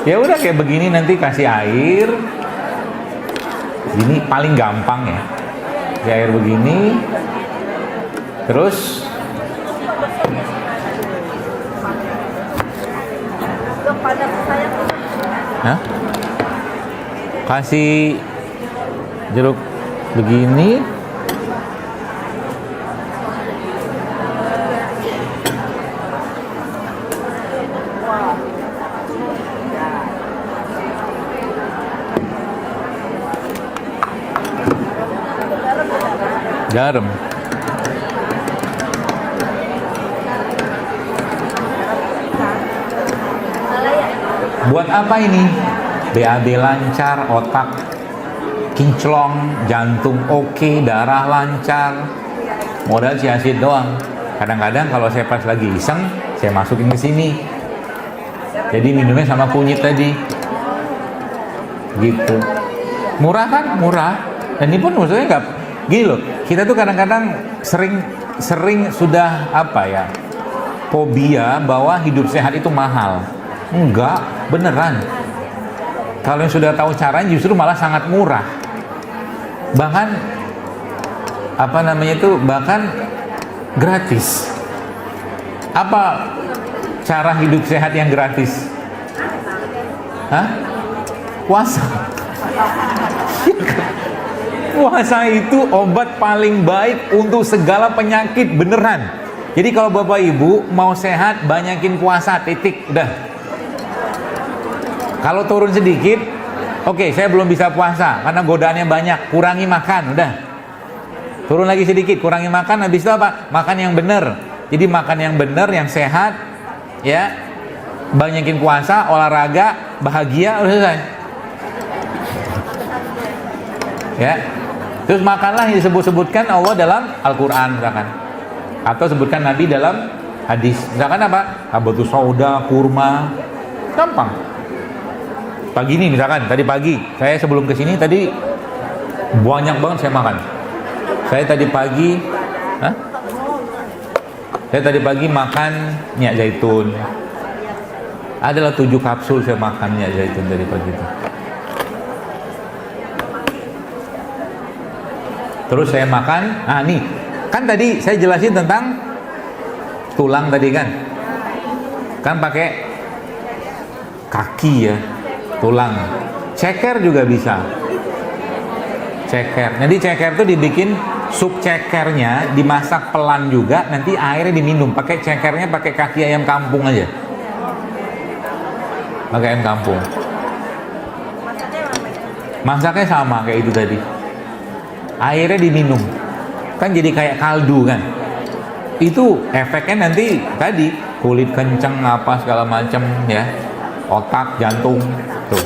Ya udah kayak begini nanti kasih air. Ini paling gampang ya. Kasih air begini. Terus Kepada saya Hah? Kasih jeruk begini. Garam. Buat apa ini? BAB lancar, otak kinclong, jantung oke, darah lancar. Modal ciasid doang. Kadang-kadang kalau saya pas lagi iseng, saya masukin ke sini. Jadi minumnya sama kunyit tadi. Gitu. Murah kan? Murah. Dan ini pun maksudnya nggak gini loh. Kita tuh kadang-kadang sering sudah apa ya? Fobia bahwa hidup sehat itu mahal. Enggak, beneran. Kalau yang sudah tahu caranya justru malah sangat murah. Bahkan apa namanya itu, bahkan gratis. Apa cara hidup sehat yang gratis? Hah? Puasa. Puasa itu obat paling baik untuk segala penyakit, beneran. Jadi kalau Bapak Ibu mau sehat, banyakin puasa, titik, udah. Kalau turun sedikit, oke, saya belum bisa puasa karena godaannya banyak, kurangi makan, udah. Turun lagi sedikit, kurangi makan, habis itu apa? Makan yang benar. Jadi makan yang benar, yang sehat, ya. Banyakin puasa, olahraga, bahagia, udah selesai. Ya. Terus makanlah yang disebut-sebutkan Allah dalam Al-Quran misalkan, atau sebutkan Nabi dalam hadis. Misalkan apa? Habatus sauda, kurma, gampang. Pagi ini misalkan, tadi pagi saya sebelum kesini tadi banyak banget saya makan. Saya tadi pagi, saya tadi pagi makan minyak zaitun. Adalah 7 kapsul saya makan minyak zaitun tadi pagi itu. Terus saya makan, nih, kan tadi saya jelasin tentang tulang tadi kan pakai kaki ya, tulang. Ceker juga bisa. Ceker. Jadi ceker itu dibikin sup cekernya, dimasak pelan juga, nanti airnya diminum. Pakai cekernya pakai kaki ayam kampung aja. Pakai ayam kampung. Masaknya sama kayak itu tadi. Airnya diminum, kan jadi kayak kaldu kan. Itu efeknya nanti tadi kulit kenceng apa segala macam ya, otak, jantung tuh.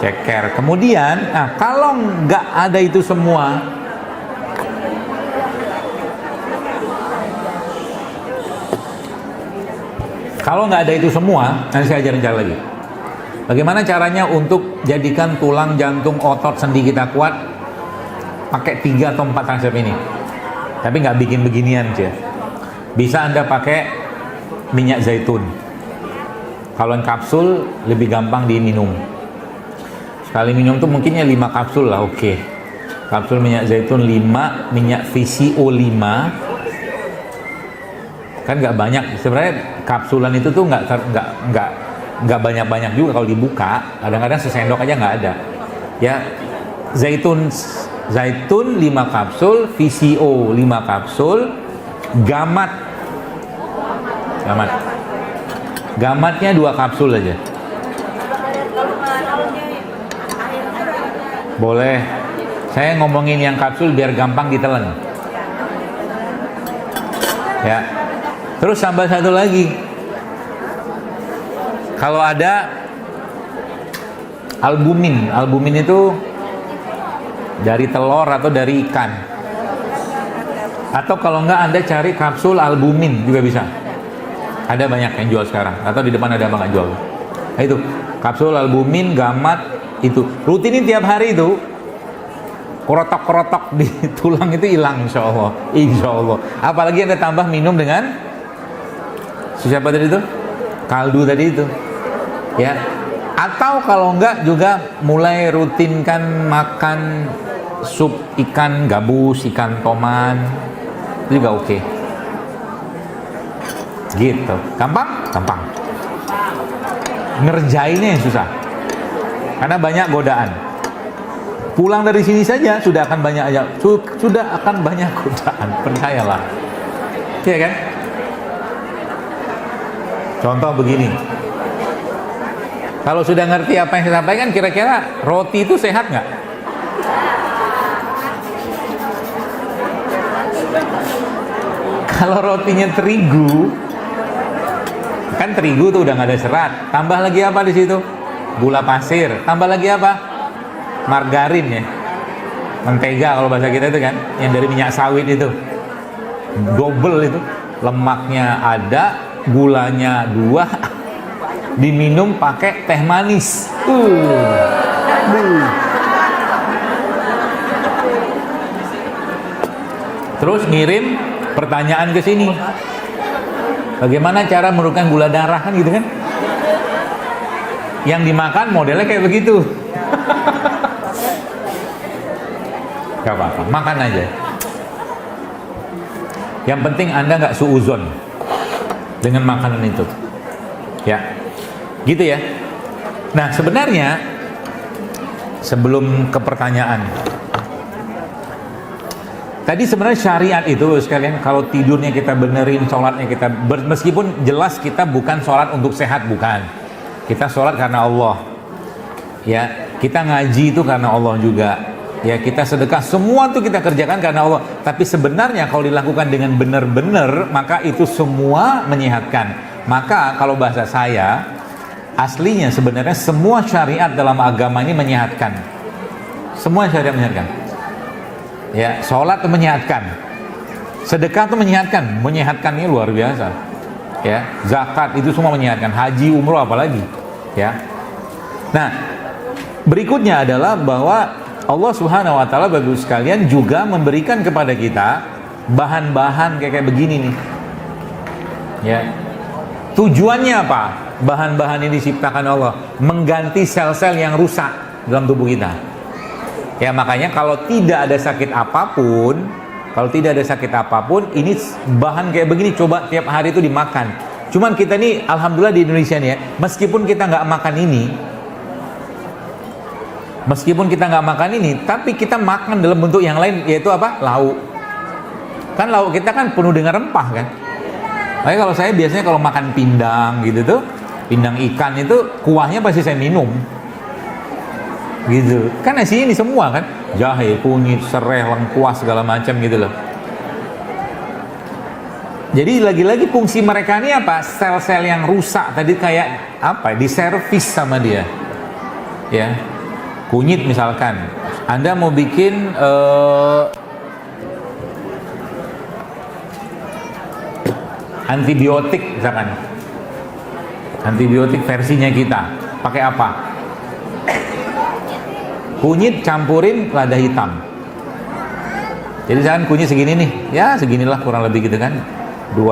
Ceker. Kemudian, kalau nggak ada itu semua, nanti saya ajarin cara lagi. Bagaimana caranya untuk jadikan tulang, jantung, otot, sendi kita kuat? Pakai 3 atau 4 resep ini. Tapi nggak bikin beginian aja. Bisa Anda pakai minyak zaitun. Kalau yang kapsul lebih gampang diminum. Sekali minum tuh mungkinnya 5 kapsul lah, oke. Kapsul minyak zaitun 5, minyak VCO 5. Kan nggak banyak. Sebenarnya kapsulan itu tuh nggak banyak juga kalau dibuka. Kadang-kadang sesendok aja nggak ada. Ya, zaitun 5 kapsul, VCO 5 kapsul, gamatnya 2 kapsul aja. Boleh. Saya ngomongin yang kapsul biar gampang ditelan. Ya. Terus tambah satu lagi. Kalau ada albumin itu dari telur atau dari ikan. Atau kalau enggak Anda cari kapsul albumin juga bisa. Ada banyak yang jual sekarang. Atau di depan ada abang jual. Nah, itu kapsul albumin, gamat itu. Rutinin tiap hari itu. Kerotok-kerotok di tulang itu hilang insya Allah. Apalagi Anda tambah minum dengan siapa tadi itu? Kaldu tadi itu. Ya. Atau kalau enggak juga mulai rutinkan makan sup ikan gabus, ikan toman, itu juga oke. Gitu, gampang? Gampang. Ngerjainnya yang susah, karena banyak godaan. Pulang dari sini saja sudah akan banyak godaan, percayalah. Iya kan? Contoh begini, kalau sudah ngerti apa yang saya sampaikan, kira-kira roti itu sehat nggak? Kalau rotinya terigu, kan terigu tuh udah nggak ada serat. Tambah lagi apa di situ? Gula pasir. Tambah lagi apa? Margarin ya. Mentega kalau bahasa kita itu kan, yang dari minyak sawit itu. Double itu. Lemaknya ada, gulanya 2, diminum pakai teh manis. Terus ngirim pertanyaan ke sini. Bagaimana cara menurunkan gula darah, kan gitu kan? Yang dimakan modelnya kayak begitu. Gak apa-apa, makan aja. Yang penting Anda nggak suuzon dengan makanan itu. Ya, gitu ya. Nah, sebenarnya sebelum ke pertanyaan, tadi sebenarnya syariat itu sekalian, kalau tidurnya kita benerin, sholatnya kita meskipun jelas kita bukan sholat untuk sehat, bukan. Kita sholat karena Allah. Ya, kita ngaji itu karena Allah juga. Ya, kita sedekah, semua itu kita kerjakan karena Allah. Tapi sebenarnya kalau dilakukan dengan benar-benar, maka itu semua menyehatkan. Maka kalau bahasa saya, aslinya sebenarnya semua syariat dalam agama ini menyehatkan. Semua syariat menyehatkan. Ya, sholat itu menyehatkan, sedekah itu menyehatkan, menyehatkannya luar biasa. Ya, zakat itu semua menyehatkan, haji, umroh apalagi. Ya. Nah, berikutnya adalah bahwa Allah Subhanahu wa taala Bapak Ibu sekalian juga memberikan kepada kita bahan-bahan kayak begini nih. Ya. Tujuannya apa? Bahan-bahan ini diciptakan Allah mengganti sel-sel yang rusak dalam tubuh kita. Ya, makanya kalau tidak ada sakit apapun, ini bahan kayak begini coba tiap hari itu dimakan. Cuman kita nih alhamdulillah di Indonesia nih ya, meskipun kita nggak makan ini, tapi kita makan dalam bentuk yang lain, yaitu apa? Lauk. Kan lauk kita kan penuh dengan rempah kan. Makanya kalau saya biasanya kalau makan pindang gitu tuh, pindang ikan itu kuahnya pasti saya minum. Gitu. Kan nasi ini semua kan, jahe, kunyit, serai, lengkuas segala macam gitu loh. Jadi lagi-lagi fungsi mereka ini apa? Sel-sel yang rusak tadi kayak apa? Diservis sama dia. Ya. Kunyit misalkan, Anda mau bikin antibiotik misalkan, antibiotik versinya kita, pakai apa? Kunyit campurin lada hitam. Jadi misalkan kunyit segini nih, ya seginilah kurang lebih gitu kan, 2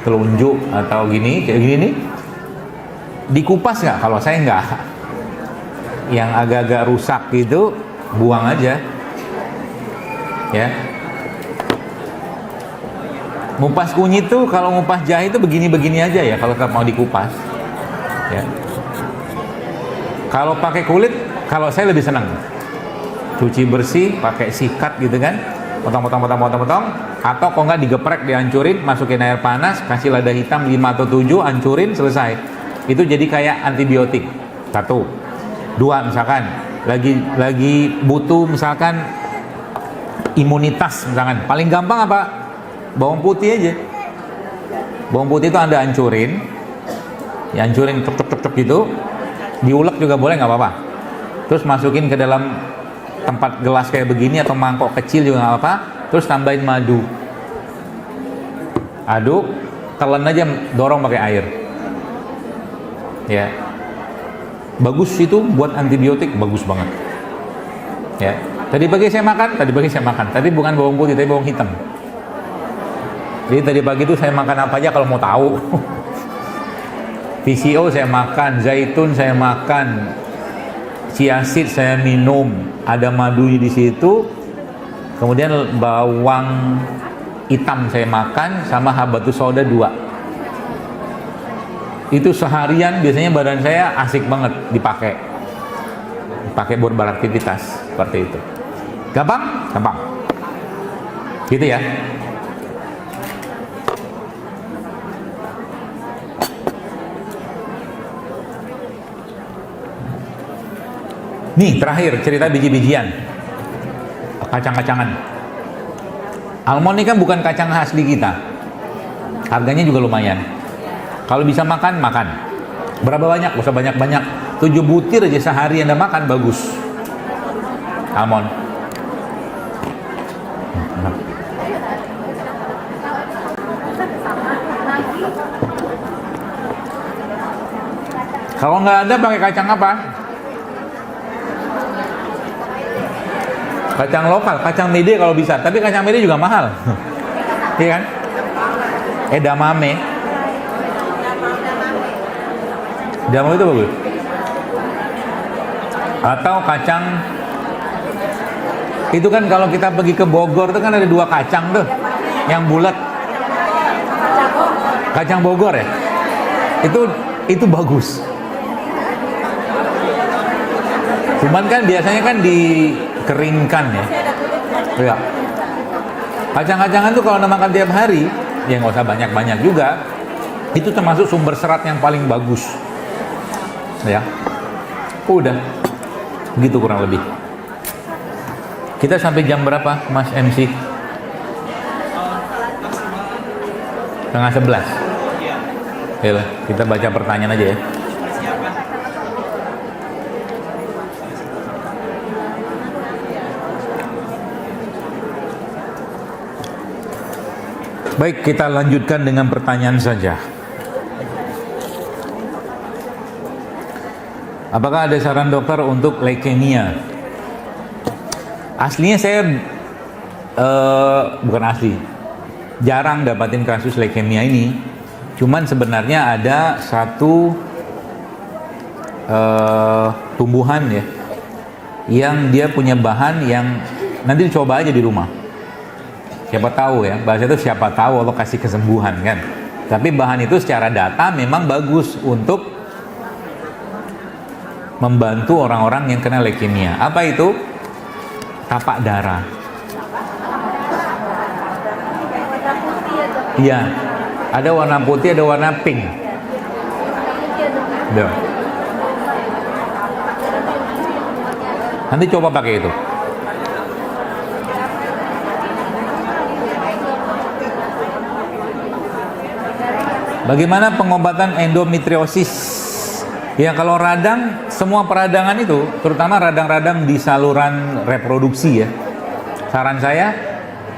telunjuk atau gini, kayak gini nih. Dikupas nggak? Kalau saya nggak. Yang agak-agak rusak gitu buang aja. Ya. Ngupas kunyit tuh, kalau ngupas jahe itu begini-begini aja ya kalau mau dikupas. Ya. Kalau pakai kulit, kalau saya lebih senang cuci bersih pakai sikat gitu kan, potong, atau kalau nggak digeprek, dihancurin, masukin air panas, kasih lada hitam 5 atau 7, hancurin, selesai. Itu jadi kayak antibiotik. 1. 2, misalkan lagi butuh misalkan imunitas misalkan, paling gampang apa? Bawang putih aja. Bawang putih itu Anda hancurin, ya hancurin cep gitu, diulek juga boleh, nggak apa-apa. Terus masukin ke dalam tempat gelas kayak begini atau mangkok kecil juga nggak apa-apa. Terus tambahin madu, aduk, telan aja, dorong pakai air. Ya. Bagus itu buat antibiotik, bagus banget. Ya. Tadi pagi saya makan, tapi bukan bawang putih, tapi bawang hitam. Jadi tadi pagi itu saya makan apa aja kalau mau tahu. PCO saya makan, zaitun saya makan, chia seed saya minum, ada madunya di situ. Kemudian bawang hitam saya makan sama habatus sauda 2. Itu seharian biasanya badan saya asik banget dipakai buat beraktivitas seperti itu. Gampang? Gampang. Gitu ya. Nih terakhir cerita biji-bijian, kacang-kacangan. Almond ini kan bukan kacang khas di kita, harganya juga lumayan. Kalau bisa makan, makan. Berapa banyak? Gak usah banyak-banyak. 7 butir aja sehari Anda makan, bagus. Almond. Kalau nggak ada, pakai kacang apa? Kacang lokal, kacang mede kalau bisa. Tapi kacang mede juga mahal. Iya kan? Edamame. Edamame itu bagus. Atau kacang, itu kan kalau kita pergi ke Bogor itu kan ada 2 kacang tuh, yang bulat. Kacang Bogor ya. Itu bagus. Cuman kan biasanya kan dikeringkan ya. Iya. Kacang-kacangan tuh kalau Anda makan tiap hari, ya nggak usah banyak-banyak juga. Itu termasuk sumber serat yang paling bagus. Ya. Udah. Gitu kurang lebih. Kita sampai jam berapa, Mas MC? 10:30. Ya, kita baca pertanyaan aja ya. Baik, kita lanjutkan dengan pertanyaan saja. Apakah ada saran dokter untuk leukemia? Aslinya saya bukan asli, jarang dapatin kasus leukemia ini. Cuman sebenarnya ada satu tumbuhan ya, yang dia punya bahan yang nanti dicoba aja di rumah. Siapa tahu ya, bahasa itu siapa tahu Allah kasih kesembuhan kan. Tapi bahan itu secara data memang bagus untuk membantu orang-orang yang kena leukemia. Apa itu? Tapak darah. Iya, ada warna putih, ada warna pink. Duh. Nanti coba pakai itu. Bagaimana pengobatan endometriosis? Ya kalau radang, semua peradangan itu, terutama radang-radang di saluran reproduksi ya. Saran saya,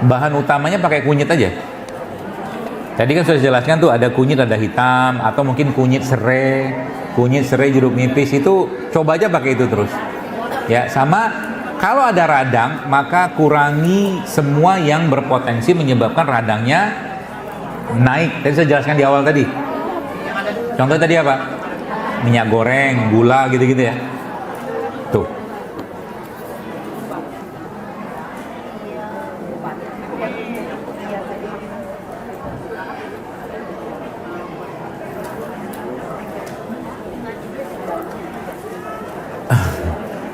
bahan utamanya pakai kunyit aja. Tadi kan sudah jelaskan tuh ada kunyit, ada hitam, atau mungkin kunyit serai jeruk nipis, itu coba aja pakai itu terus. Ya, sama kalau ada radang, maka kurangi semua yang berpotensi menyebabkan radangnya naik. Tadi saya jelaskan di awal tadi. Contoh tadi apa? Minyak goreng, gula gitu-gitu ya. Tuh.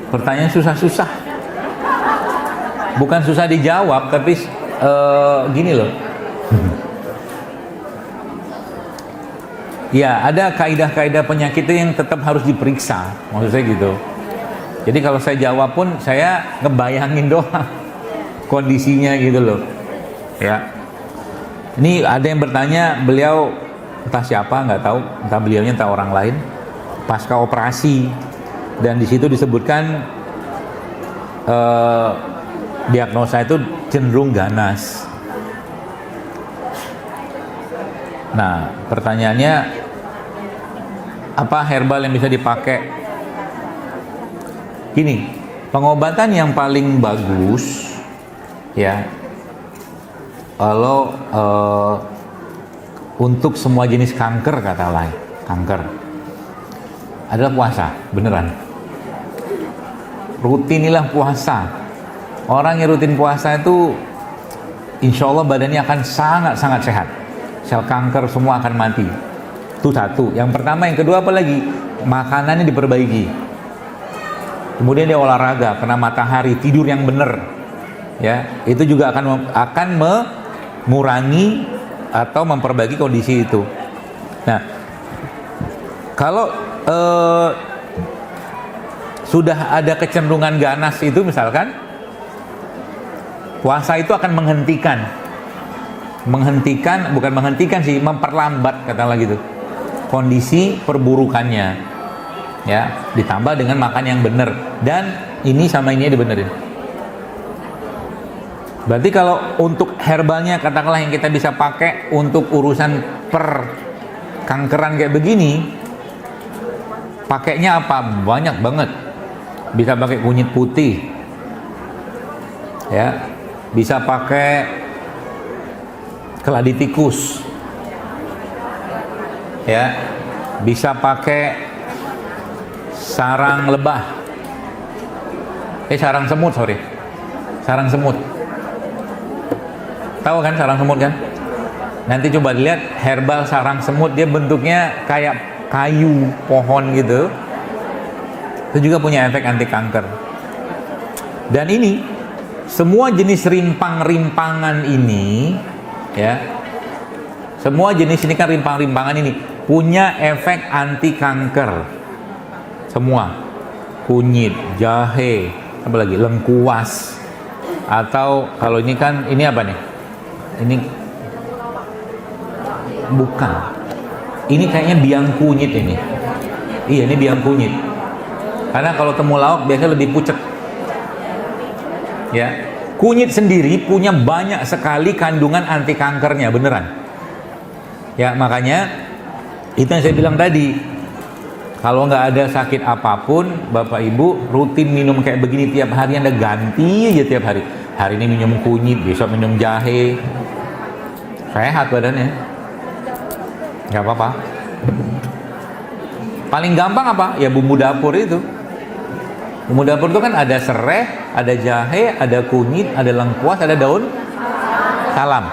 Pertanyaan susah-susah. Bukan susah dijawab, tapi gini loh. Ya, ada kaidah-kaidah penyakit itu yang tetap harus diperiksa. Maksud saya gitu. Jadi kalau saya jawab pun saya ngebayangin doang kondisinya gitu loh. Ya. Ini ada yang bertanya, beliau entah siapa, nggak tahu, entah beliaunya entah orang lain, pasca operasi, dan di situ disebutkan diagnosa itu cenderung ganas. Nah, pertanyaannya, apa herbal yang bisa dipakai? Gini, pengobatan yang paling bagus ya, kalau untuk semua jenis kanker, kata lain kanker, adalah puasa, beneran. Rutinilah puasa. Orang yang rutin puasa itu insya Allah badannya akan sangat-sangat sehat. Sel kanker semua akan mati. Itu satu. Yang pertama, yang kedua apa lagi? Makanannya diperbaiki. Kemudian dia olahraga, kena matahari, tidur yang benar. Ya, itu juga akan mengurangi atau memperbaiki kondisi itu. Nah, kalau sudah ada kecenderungan ganas itu misalkan, puasa itu akan memperlambat katakanlah gitu kondisi perburukannya, ya, ditambah dengan makan yang benar, dan ini sama ini dibenerin. Berarti kalau untuk herbalnya katakanlah yang kita bisa pakai untuk urusan perkankeran kayak begini, pakainya apa? Banyak banget. Bisa pakai kunyit putih, ya, bisa pakai keladi tikus, ya, bisa pakai sarang lebah, sarang semut, sarang semut. Tahu kan sarang semut kan? Nanti coba lihat herbal sarang semut, dia bentuknya kayak kayu pohon gitu. Itu juga punya efek anti kanker. Dan ini semua jenis rimpang-rimpangan ini, ya, semua jenis ini kan rimpang-rimpangan ini punya efek anti kanker. Semua, kunyit, jahe, apa lagi, lengkuas, atau kalau ini kan ini apa nih? Ini bukan. Ini kayaknya biang kunyit ini. Iya, ini biang kunyit. Karena kalau temulawak biasanya lebih pucet. Ya, kunyit sendiri punya banyak sekali kandungan anti kankernya, beneran. Ya, makanya itu yang saya bilang tadi. Kalau nggak ada sakit apapun, Bapak Ibu rutin minum kayak begini tiap hari, Anda ganti aja tiap hari. Hari ini minum kunyit, besok minum jahe. Sehat badannya. Nggak apa-apa. Paling gampang apa? Ya bumbu dapur itu. Bumbu dapur itu kan ada serai, ada jahe, ada kunyit, ada lengkuas, ada daun salam.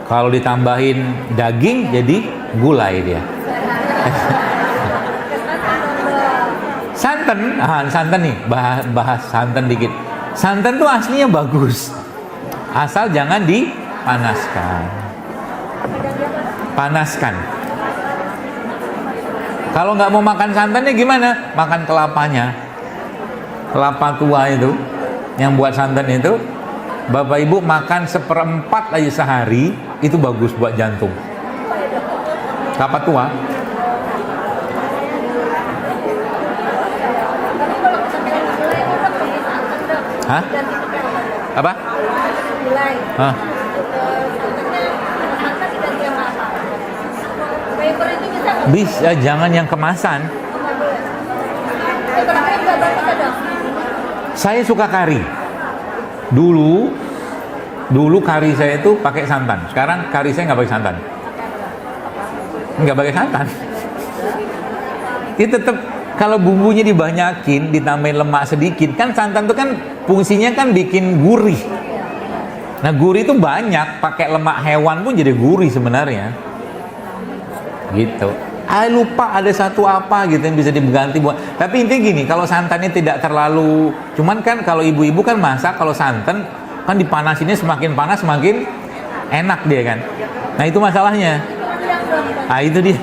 Kalau ditambahin daging jadi gulai dia. Santan, santan nih, bahas santan dikit. Santan tuh aslinya bagus, asal jangan dipanaskan. Panaskan. Kalau nggak mau makan santannya gimana? Makan kelapanya. Kelapa tua itu, yang buat santan itu, Bapak Ibu makan 1/4 aja sehari, itu bagus buat jantung. Kelapa tua. Hah? Apa? Hah? Bisa, jangan yang kemasan. Saya suka kari. Dulu kari saya itu pakai santan. Sekarang kari saya nggak pakai santan. Nggak pakai santan. Dia tetap, kalau bumbunya dibanyakin, ditambahin lemak sedikit, kan santan itu kan fungsinya kan bikin gurih. Nah, gurih itu banyak, pakai lemak hewan pun jadi gurih sebenarnya. Gitu. Lupa ada satu apa gitu yang bisa diganti buat. Tapi intinya gini, kalau santannya tidak terlalu, cuman kan kalau ibu-ibu kan masak, kalau santan kan dipanasinnya semakin panas semakin enak dia kan. Nah, itu masalahnya. Nah, itu dia.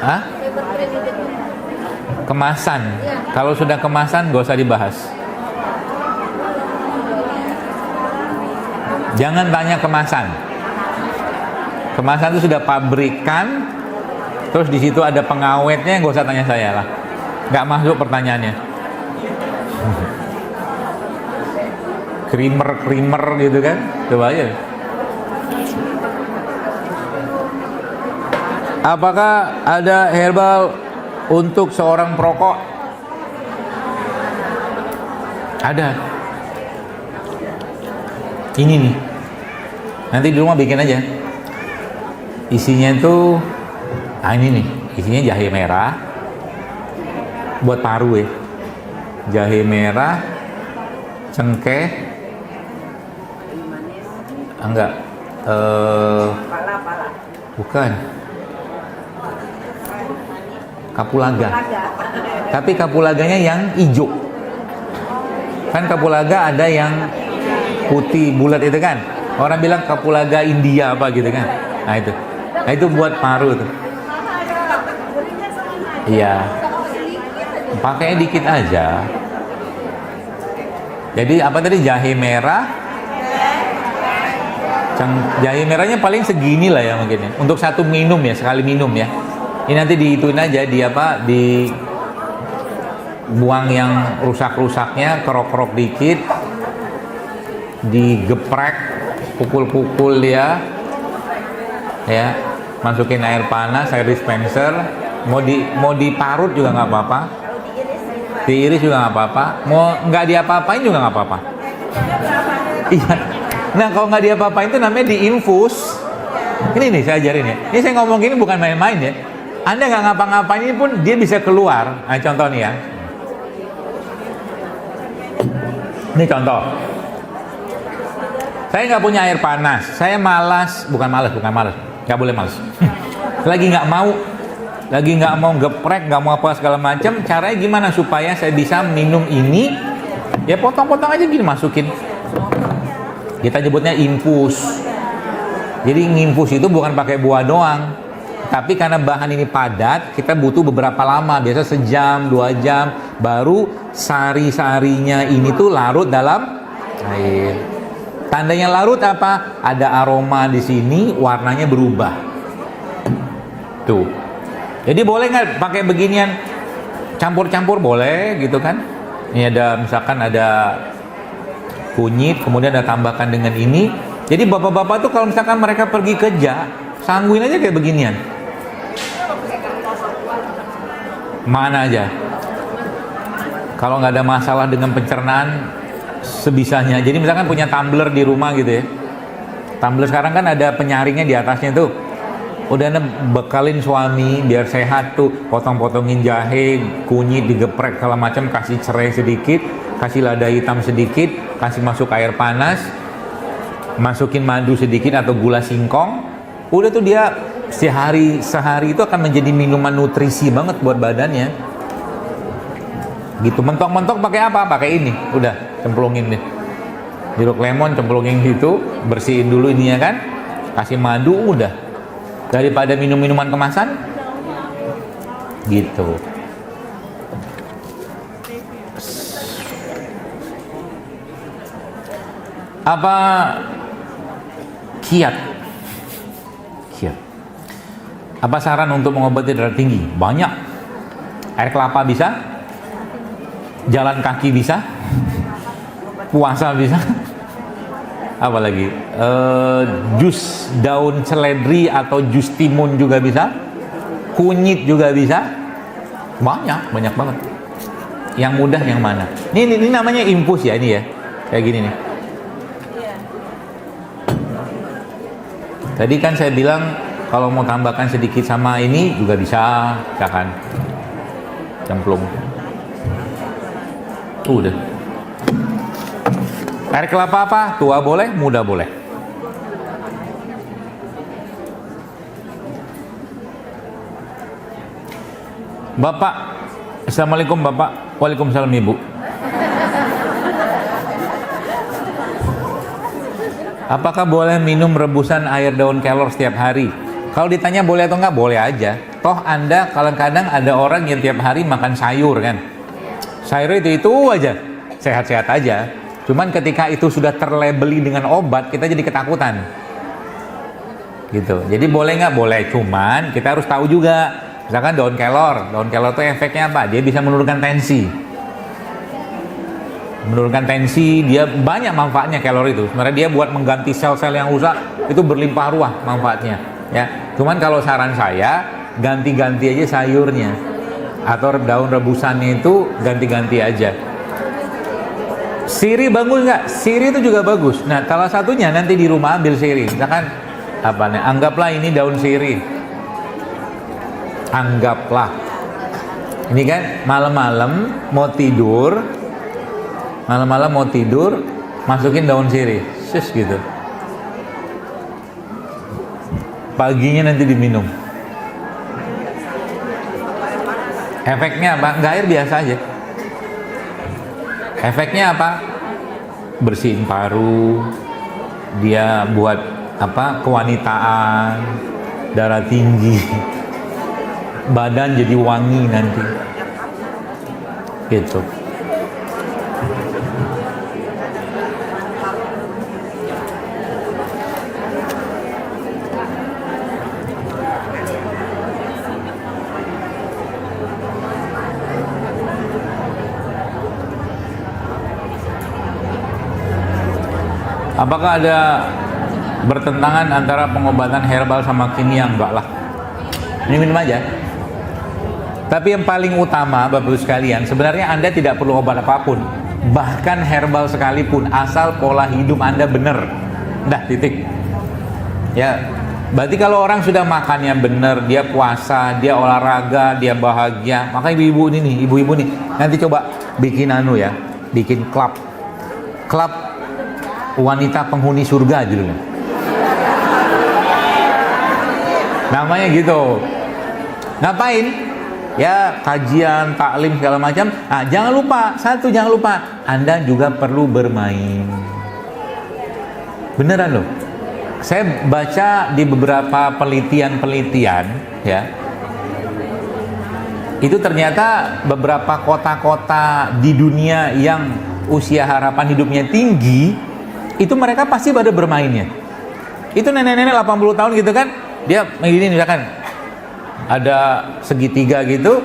Hah? Kemasan. Kalau sudah kemasan gak usah dibahas. Jangan tanya kemasan. Kemasan itu sudah pabrikan, terus di situ ada pengawetnya, gak usah tanya saya lah. Gak masuk pertanyaannya. Krimer gitu kan, coba aja. Apakah ada herbal untuk seorang perokok? Ada. Ini nih. Nanti di rumah bikin aja. Isinya itu, ini nih. Isinya jahe merah, buat paru ya. Jahe merah, cengkeh, enggak, Pala. bukan, kapulaga. Tapi kapulaganya yang hijau. Kan kapulaga ada yang putih bulat itu kan. Orang bilang kapulaga India apa gitu kan. Nah itu buat paru tuh. Iya. Pakainya dikit aja. Jadi apa tadi, jahe merah. Jahe merahnya paling segini lah ya mungkin ya. Untuk satu minum ya, sekali minum ya. Ini nanti diituin aja di buang yang rusak-rusaknya, kerok-kerok dikit, digeprek, pukul-pukul dia, ya, masukin air panas, air dispenser, mau diparut juga nggak apa-apa, diiris juga nggak apa-apa, mau nggak diapa-apain juga nggak apa-apa. Iya. Nah kalau nggak diapa-apain itu namanya diinfus. Ini nih saya ajarin ya. Ini saya ngomong gini bukan main-main ya. Anda nggak ngapa-ngapain ini pun dia bisa keluar. Nah, contoh nih ya. Ini contoh. Saya nggak punya air panas. Saya bukan malas. Nggak boleh malas. Lagi nggak mau geprek, nggak mau apa segala macam. Caranya gimana supaya saya bisa minum ini? Ya potong-potong aja gini, masukin. Kita nyebutnya infus. Jadi nginfus itu bukan pakai buah doang. Tapi karena bahan ini padat, kita butuh beberapa lama, biasa sejam, 2 jam, baru sari-sarinya ini tuh larut dalam air. Tandanya larut apa? Ada aroma di sini, warnanya berubah. Tuh. Jadi boleh nggak pakai beginian? Campur-campur boleh, gitu kan? Ini ada misalkan ada kunyit, kemudian ada tambahkan dengan ini. Jadi bapak-bapak tuh kalau misalkan mereka pergi kerja, sangguin aja kayak beginian. Mana aja. Kalau nggak ada masalah dengan pencernaan, sebisanya. Jadi misalkan punya tumbler di rumah gitu ya. Tumbler sekarang kan ada penyaringnya di atasnya tuh. Udah bekalin suami biar sehat tuh, potong-potongin jahe, kunyit digeprek segala macam, kasih serai sedikit, kasih lada hitam sedikit, kasih masuk air panas, masukin madu sedikit atau gula singkong. Udah tuh dia sehari itu akan menjadi minuman nutrisi banget buat badannya. Gitu. Mentok-mentok pakai apa? Pakai ini. Udah, cemplungin deh. Jeruk lemon cemplungin gitu, bersihin dulu ininya kan. Kasih madu, udah. Daripada minum-minuman kemasan. Gitu. Apa kiat? Apa saran untuk mengobati darah tinggi? Banyak. Air kelapa bisa, jalan kaki bisa, puasa bisa. Apa lagi? Jus daun seledri atau jus timun juga bisa, kunyit juga bisa. Banyak banget. Yang mudah yang mana? Ini namanya infus ya, ini ya, kayak gini nih. Tadi kan saya bilang kalau mau tambahkan sedikit sama ini juga bisa, misalkan cemplung. Udah. Air kelapa apa? Tua boleh, muda boleh. Bapak, Assalamualaikum Bapak. Waalaikumsalam Ibu. Apakah boleh minum rebusan air daun kelor setiap hari? Kalau ditanya boleh atau enggak, boleh aja. Toh Anda kadang-kadang ada orang yang tiap hari makan sayur kan. Sayur itu aja, sehat-sehat aja. Cuman ketika itu sudah terlabeli dengan obat, kita jadi ketakutan. Gitu. Jadi boleh nggak? Boleh. Cuman kita harus tahu juga. Misalkan daun kelor itu efeknya apa? Dia bisa menurunkan tensi. Menurunkan tensi, dia banyak manfaatnya kelor itu. Sebenarnya dia buat mengganti sel-sel yang rusak, itu berlimpah ruah manfaatnya. Ya. Cuman kalau saran saya, ganti-ganti aja sayurnya. Atau daun rebusannya itu ganti-ganti aja. Sirih bagus nggak? Sirih itu juga bagus. Nah, salah satunya nanti di rumah ambil sirih. Misalkan apa nih? Anggaplah ini daun sirih. Anggaplah. Ini kan malam-malam mau tidur, masukin daun sirih, gitu. Paginya nanti diminum. Efeknya apa? Nggak air biasa aja. Efeknya apa? Bersihin paru, dia buat apa? Kewanitaan, darah tinggi, badan jadi wangi nanti. Gitu. Apakah ada bertentangan antara pengobatan herbal sama kimia? Enggak lah. Ini minum aja. Tapi yang paling utama, Bapak Ibu sekalian, sebenarnya Anda tidak perlu obat apapun. Bahkan herbal sekalipun, asal pola hidup Anda benar. Dah, titik. Ya, berarti kalau orang sudah makannya benar, dia puasa, dia olahraga, dia bahagia. Maka ibu-ibu nih, nanti coba bikin bikin klub wanita penghuni surga judulnya. Namanya gitu. Ngapain? Ya kajian, taklim segala macam. Nah, jangan lupa, Anda juga perlu bermain. Beneran loh. Saya baca di beberapa penelitian ya. Itu ternyata beberapa kota-kota di dunia yang usia harapan hidupnya tinggi, itu mereka pasti pada bermainnya. Itu nenek-nenek 80 tahun gitu kan, dia begini misalkan ada segitiga gitu,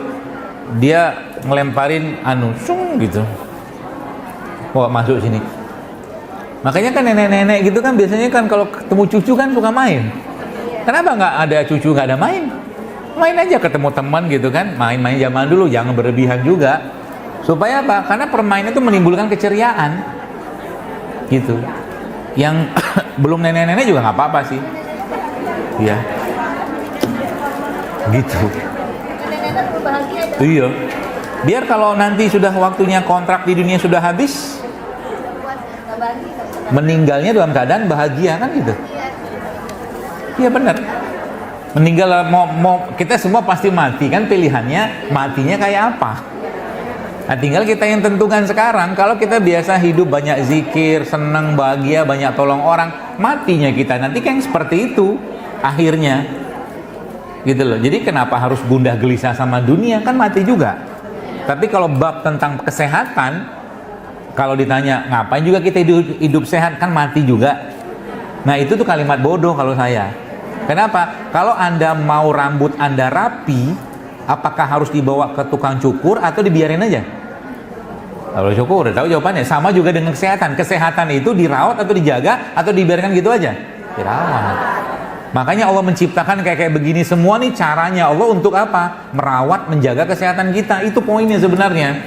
dia ngelemparin gitu, masuk sini. Makanya kan nenek-nenek gitu kan biasanya kan kalau ketemu cucu kan suka main. Kenapa nggak ada cucu nggak ada main? Main aja ketemu teman gitu kan, main-main zaman dulu, jangan berlebihan juga. Supaya apa? Karena permainan itu menimbulkan keceriaan gitu. Yang belum nenek-nenek juga nggak apa-apa sih, ya gitu. Nenek-nenek perlu bahagia dong. Iya, biar kalau nanti sudah waktunya kontrak di dunia sudah habis, meninggalnya dalam keadaan bahagia kan gitu. Iya benar. Meninggal mau kita semua pasti mati kan, pilihannya matinya kayak apa. Nah, tinggal kita yang tentukan sekarang. Kalau kita biasa hidup banyak zikir, senang, bahagia, banyak tolong orang, matinya kita nanti kan seperti itu akhirnya. Gitu loh. Jadi kenapa harus gundah gelisah sama dunia? Kan mati juga. Tapi kalau bab tentang kesehatan, kalau ditanya ngapain juga kita hidup sehat, kan mati juga. Nah, itu tuh kalimat bodoh kalau saya. Kenapa? Kalau Anda mau rambut Anda rapi, apakah harus dibawa ke tukang cukur atau dibiarin aja? Kalau cukur udah tahu jawabannya. Sama juga dengan kesehatan. Kesehatan itu dirawat atau dijaga atau dibiarkan gitu aja? Dirawat. Makanya Allah menciptakan kayak begini semua nih, caranya Allah untuk apa? Merawat, menjaga kesehatan kita. Itu poinnya sebenarnya.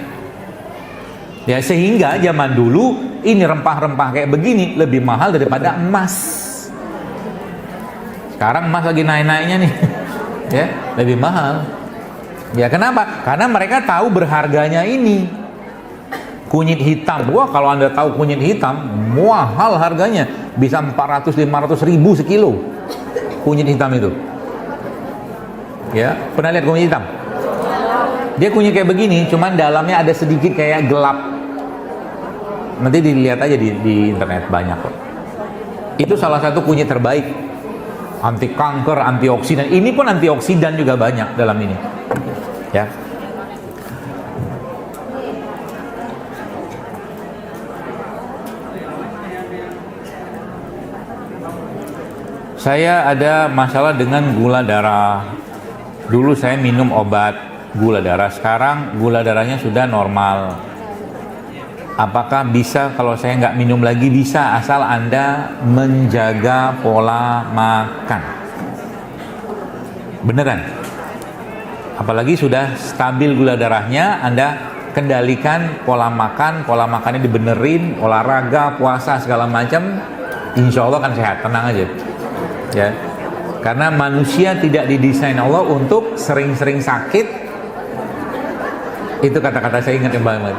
Ya, sehingga zaman dulu ini rempah-rempah kayak begini lebih mahal daripada emas. Sekarang emas lagi naik-naiknya nih. Ya, lebih mahal. Ya, kenapa? Karena mereka tahu berharganya ini. Kunyit hitam, wah kalau Anda tahu kunyit hitam, mahal harganya, bisa 400-500 ribu sekilo kunyit hitam itu. Ya, pernah lihat kunyit hitam? Dia kunyit kayak begini, cuman dalamnya ada sedikit kayak gelap. Nanti dilihat aja di internet banyak kok. Itu salah satu kunyit terbaik, anti kanker, antioksidan. Ini pun antioksidan juga banyak dalam ini. Ya. Saya ada masalah dengan gula darah. Dulu saya minum obat gula darah, sekarang gula darahnya sudah normal. Apakah bisa kalau saya nggak minum lagi? Bisa, asal Anda menjaga pola makan. Beneran. Apalagi sudah stabil gula darahnya, Anda kendalikan pola makannya dibenerin, olahraga, puasa segala macam, insya Allah akan sehat, tenang aja. Ya, karena manusia tidak didesain Allah untuk sering-sering sakit Itu kata-kata saya ingat yang banget.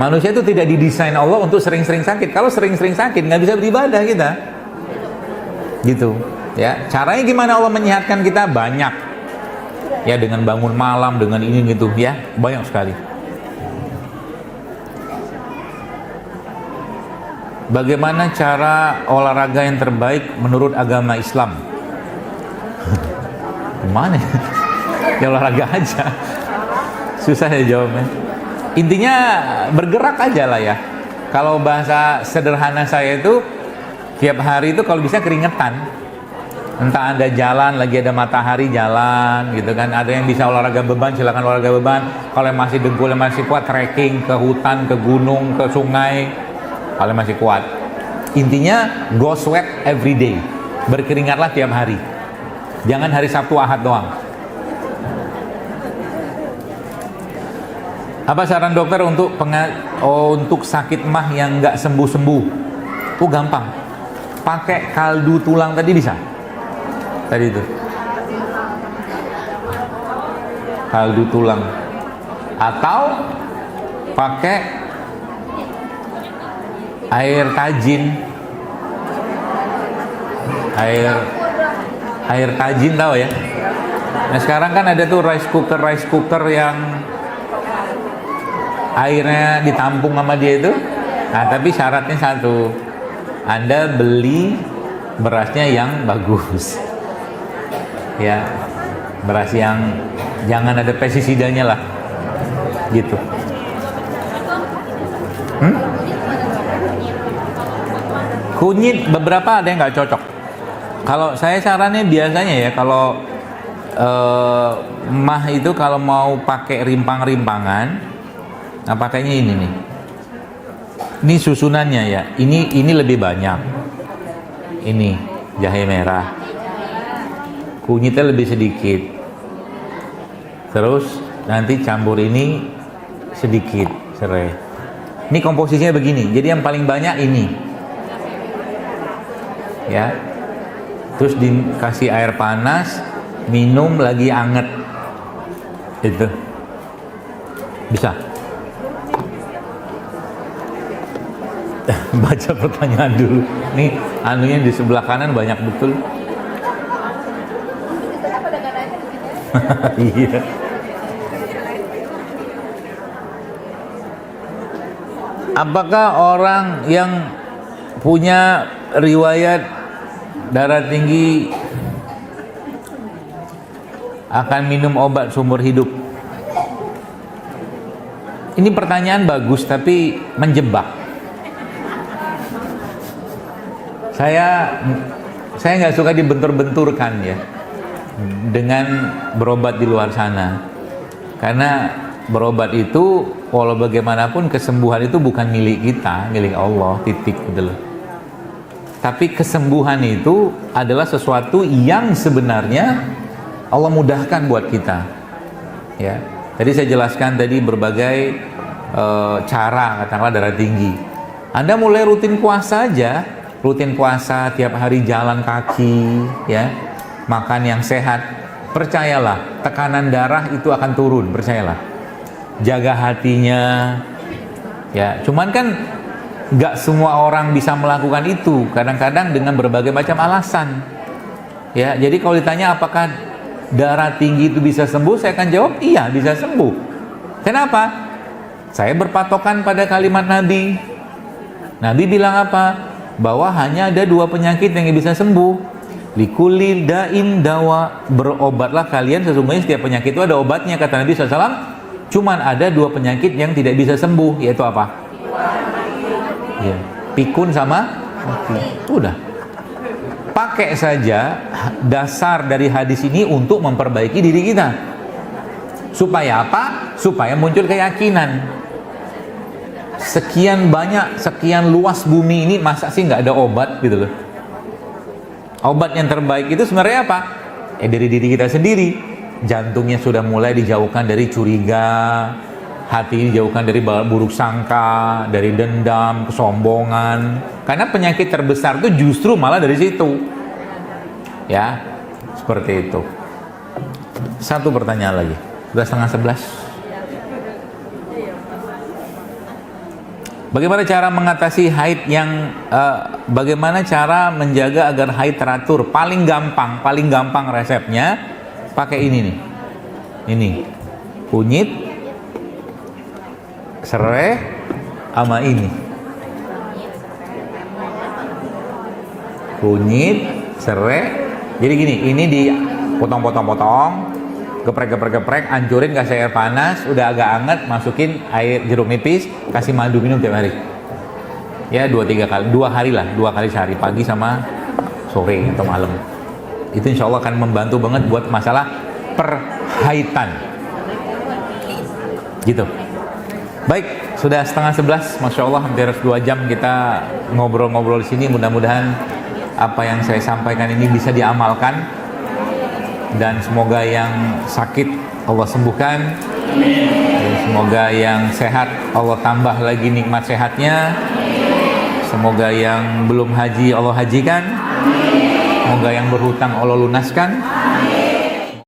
Manusia itu tidak didesain Allah untuk sering-sering sakit. Kalau sering-sering sakit nggak bisa beribadah kita. Gitu. Ya, caranya gimana Allah menyehatkan kita? Banyak. Ya, dengan bangun malam, dengan ini gitu ya, banyak sekali. Bagaimana cara olahraga yang terbaik menurut agama Islam? Gimana ya? Ya olahraga aja. Susah ya jawabnya. Intinya bergerak aja lah ya. Kalau bahasa sederhana saya itu, tiap hari itu kalau bisa keringetan. Entah Anda jalan, lagi ada matahari jalan gitu kan. Ada yang bisa olahraga beban, silakan olahraga beban. Kalau yang masih dengkulnya masih kuat, trekking ke hutan, ke gunung, ke sungai. Kalau masih kuat. Intinya go sweat every day. Berkeringatlah tiap hari. Jangan hari Sabtu Ahad doang. Apa saran dokter untuk sakit mah yang nggak sembuh-sembuh? Gampang. Pakai kaldu tulang tadi bisa. Tadi itu. Kaldu tulang. Atau pakai air tajin. Air tajin tahu ya? Nah, sekarang kan ada tuh rice cooker yang airnya ditampung sama dia itu. Nah, tapi syaratnya satu, Anda beli berasnya yang bagus ya, beras yang jangan ada pestisidanya lah gitu. Kunyit beberapa ada yang nggak cocok. Kalau saya sarannya biasanya ya, kalau mah itu kalau mau pakai rimpang-rimpangan, nah pakainya ini nih. Ini susunannya ya. Ini lebih banyak. Ini jahe merah. Kunyitnya lebih sedikit. Terus nanti campur ini sedikit serai. Ini komposisinya begini. Jadi yang paling banyak ini. Ya. Terus dikasih air panas, minum lagi anget. Itu. Bisa. Baca pertanyaan dulu. Nih anunya di sebelah kanan banyak betul. Iya. Apakah orang yang punya riwayat darah tinggi akan minum obat seumur hidup? Ini pertanyaan bagus tapi menjebak. Saya nggak suka dibentur-benturkan ya dengan berobat di luar sana, karena berobat itu walau bagaimanapun kesembuhan itu bukan milik kita, milik Allah, titik gitu loh. Tapi kesembuhan itu adalah sesuatu yang sebenarnya Allah mudahkan buat kita ya. Tadi saya jelaskan tadi berbagai cara, katakanlah darah tinggi. Anda mulai rutin puasa aja. Rutin puasa, tiap hari jalan kaki, ya, makan yang sehat. Percayalah, tekanan darah itu akan turun, percayalah. Jaga hatinya, ya. Cuman kan nggak semua orang bisa melakukan itu. Kadang-kadang dengan berbagai macam alasan, ya. Jadi kalau ditanya apakah darah tinggi itu bisa sembuh, saya akan jawab iya, bisa sembuh. Kenapa? Saya berpatokan pada kalimat Nabi. Nabi bilang apa? Bahwa hanya ada 2 penyakit yang bisa sembuh. Likulli da'in dawa. Berobatlah kalian, sesungguhnya setiap penyakit itu ada obatnya, kata Nabi SAW. Cuman ada 2 penyakit yang tidak bisa sembuh, yaitu apa? Ya, pikun sama mati. Udah. Pakai saja dasar dari hadis ini untuk memperbaiki diri kita. Supaya apa? Supaya muncul keyakinan. Sekian banyak, sekian luas bumi ini, masa sih nggak ada obat gitu loh. Obat yang terbaik itu sebenarnya apa? Dari diri kita sendiri. Jantungnya sudah mulai dijauhkan dari curiga, hati dijauhkan dari buruk sangka, dari dendam, kesombongan. Karena penyakit terbesar itu justru malah dari situ. Ya, seperti itu. Satu pertanyaan lagi. Sudah 10:30. Bagaimana cara mengatasi haid yang bagaimana cara menjaga agar haid teratur? Paling gampang resepnya pakai ini nih. Ini. Kunyit, serai sama ini. Kunyit, serai. Jadi gini, ini dipotong-potong-potong, geprek, hancurin, kasih air panas, udah agak hangat, masukin air jeruk nipis, kasih madu, minum tiap hari. Ya 2-3 kali, 2 hari lah, 2 kali sehari, pagi sama sore atau malam. Itu insya Allah akan membantu banget buat masalah perhaitan. Gitu. Baik, sudah 10:30, Masya Allah, hampir 2 jam kita ngobrol-ngobrol di sini. Mudah-mudahan apa yang saya sampaikan ini bisa diamalkan, dan semoga yang sakit Allah sembuhkan, dan semoga yang sehat Allah tambah lagi nikmat sehatnya, semoga yang belum haji Allah hajikan, semoga yang berhutang Allah lunaskan,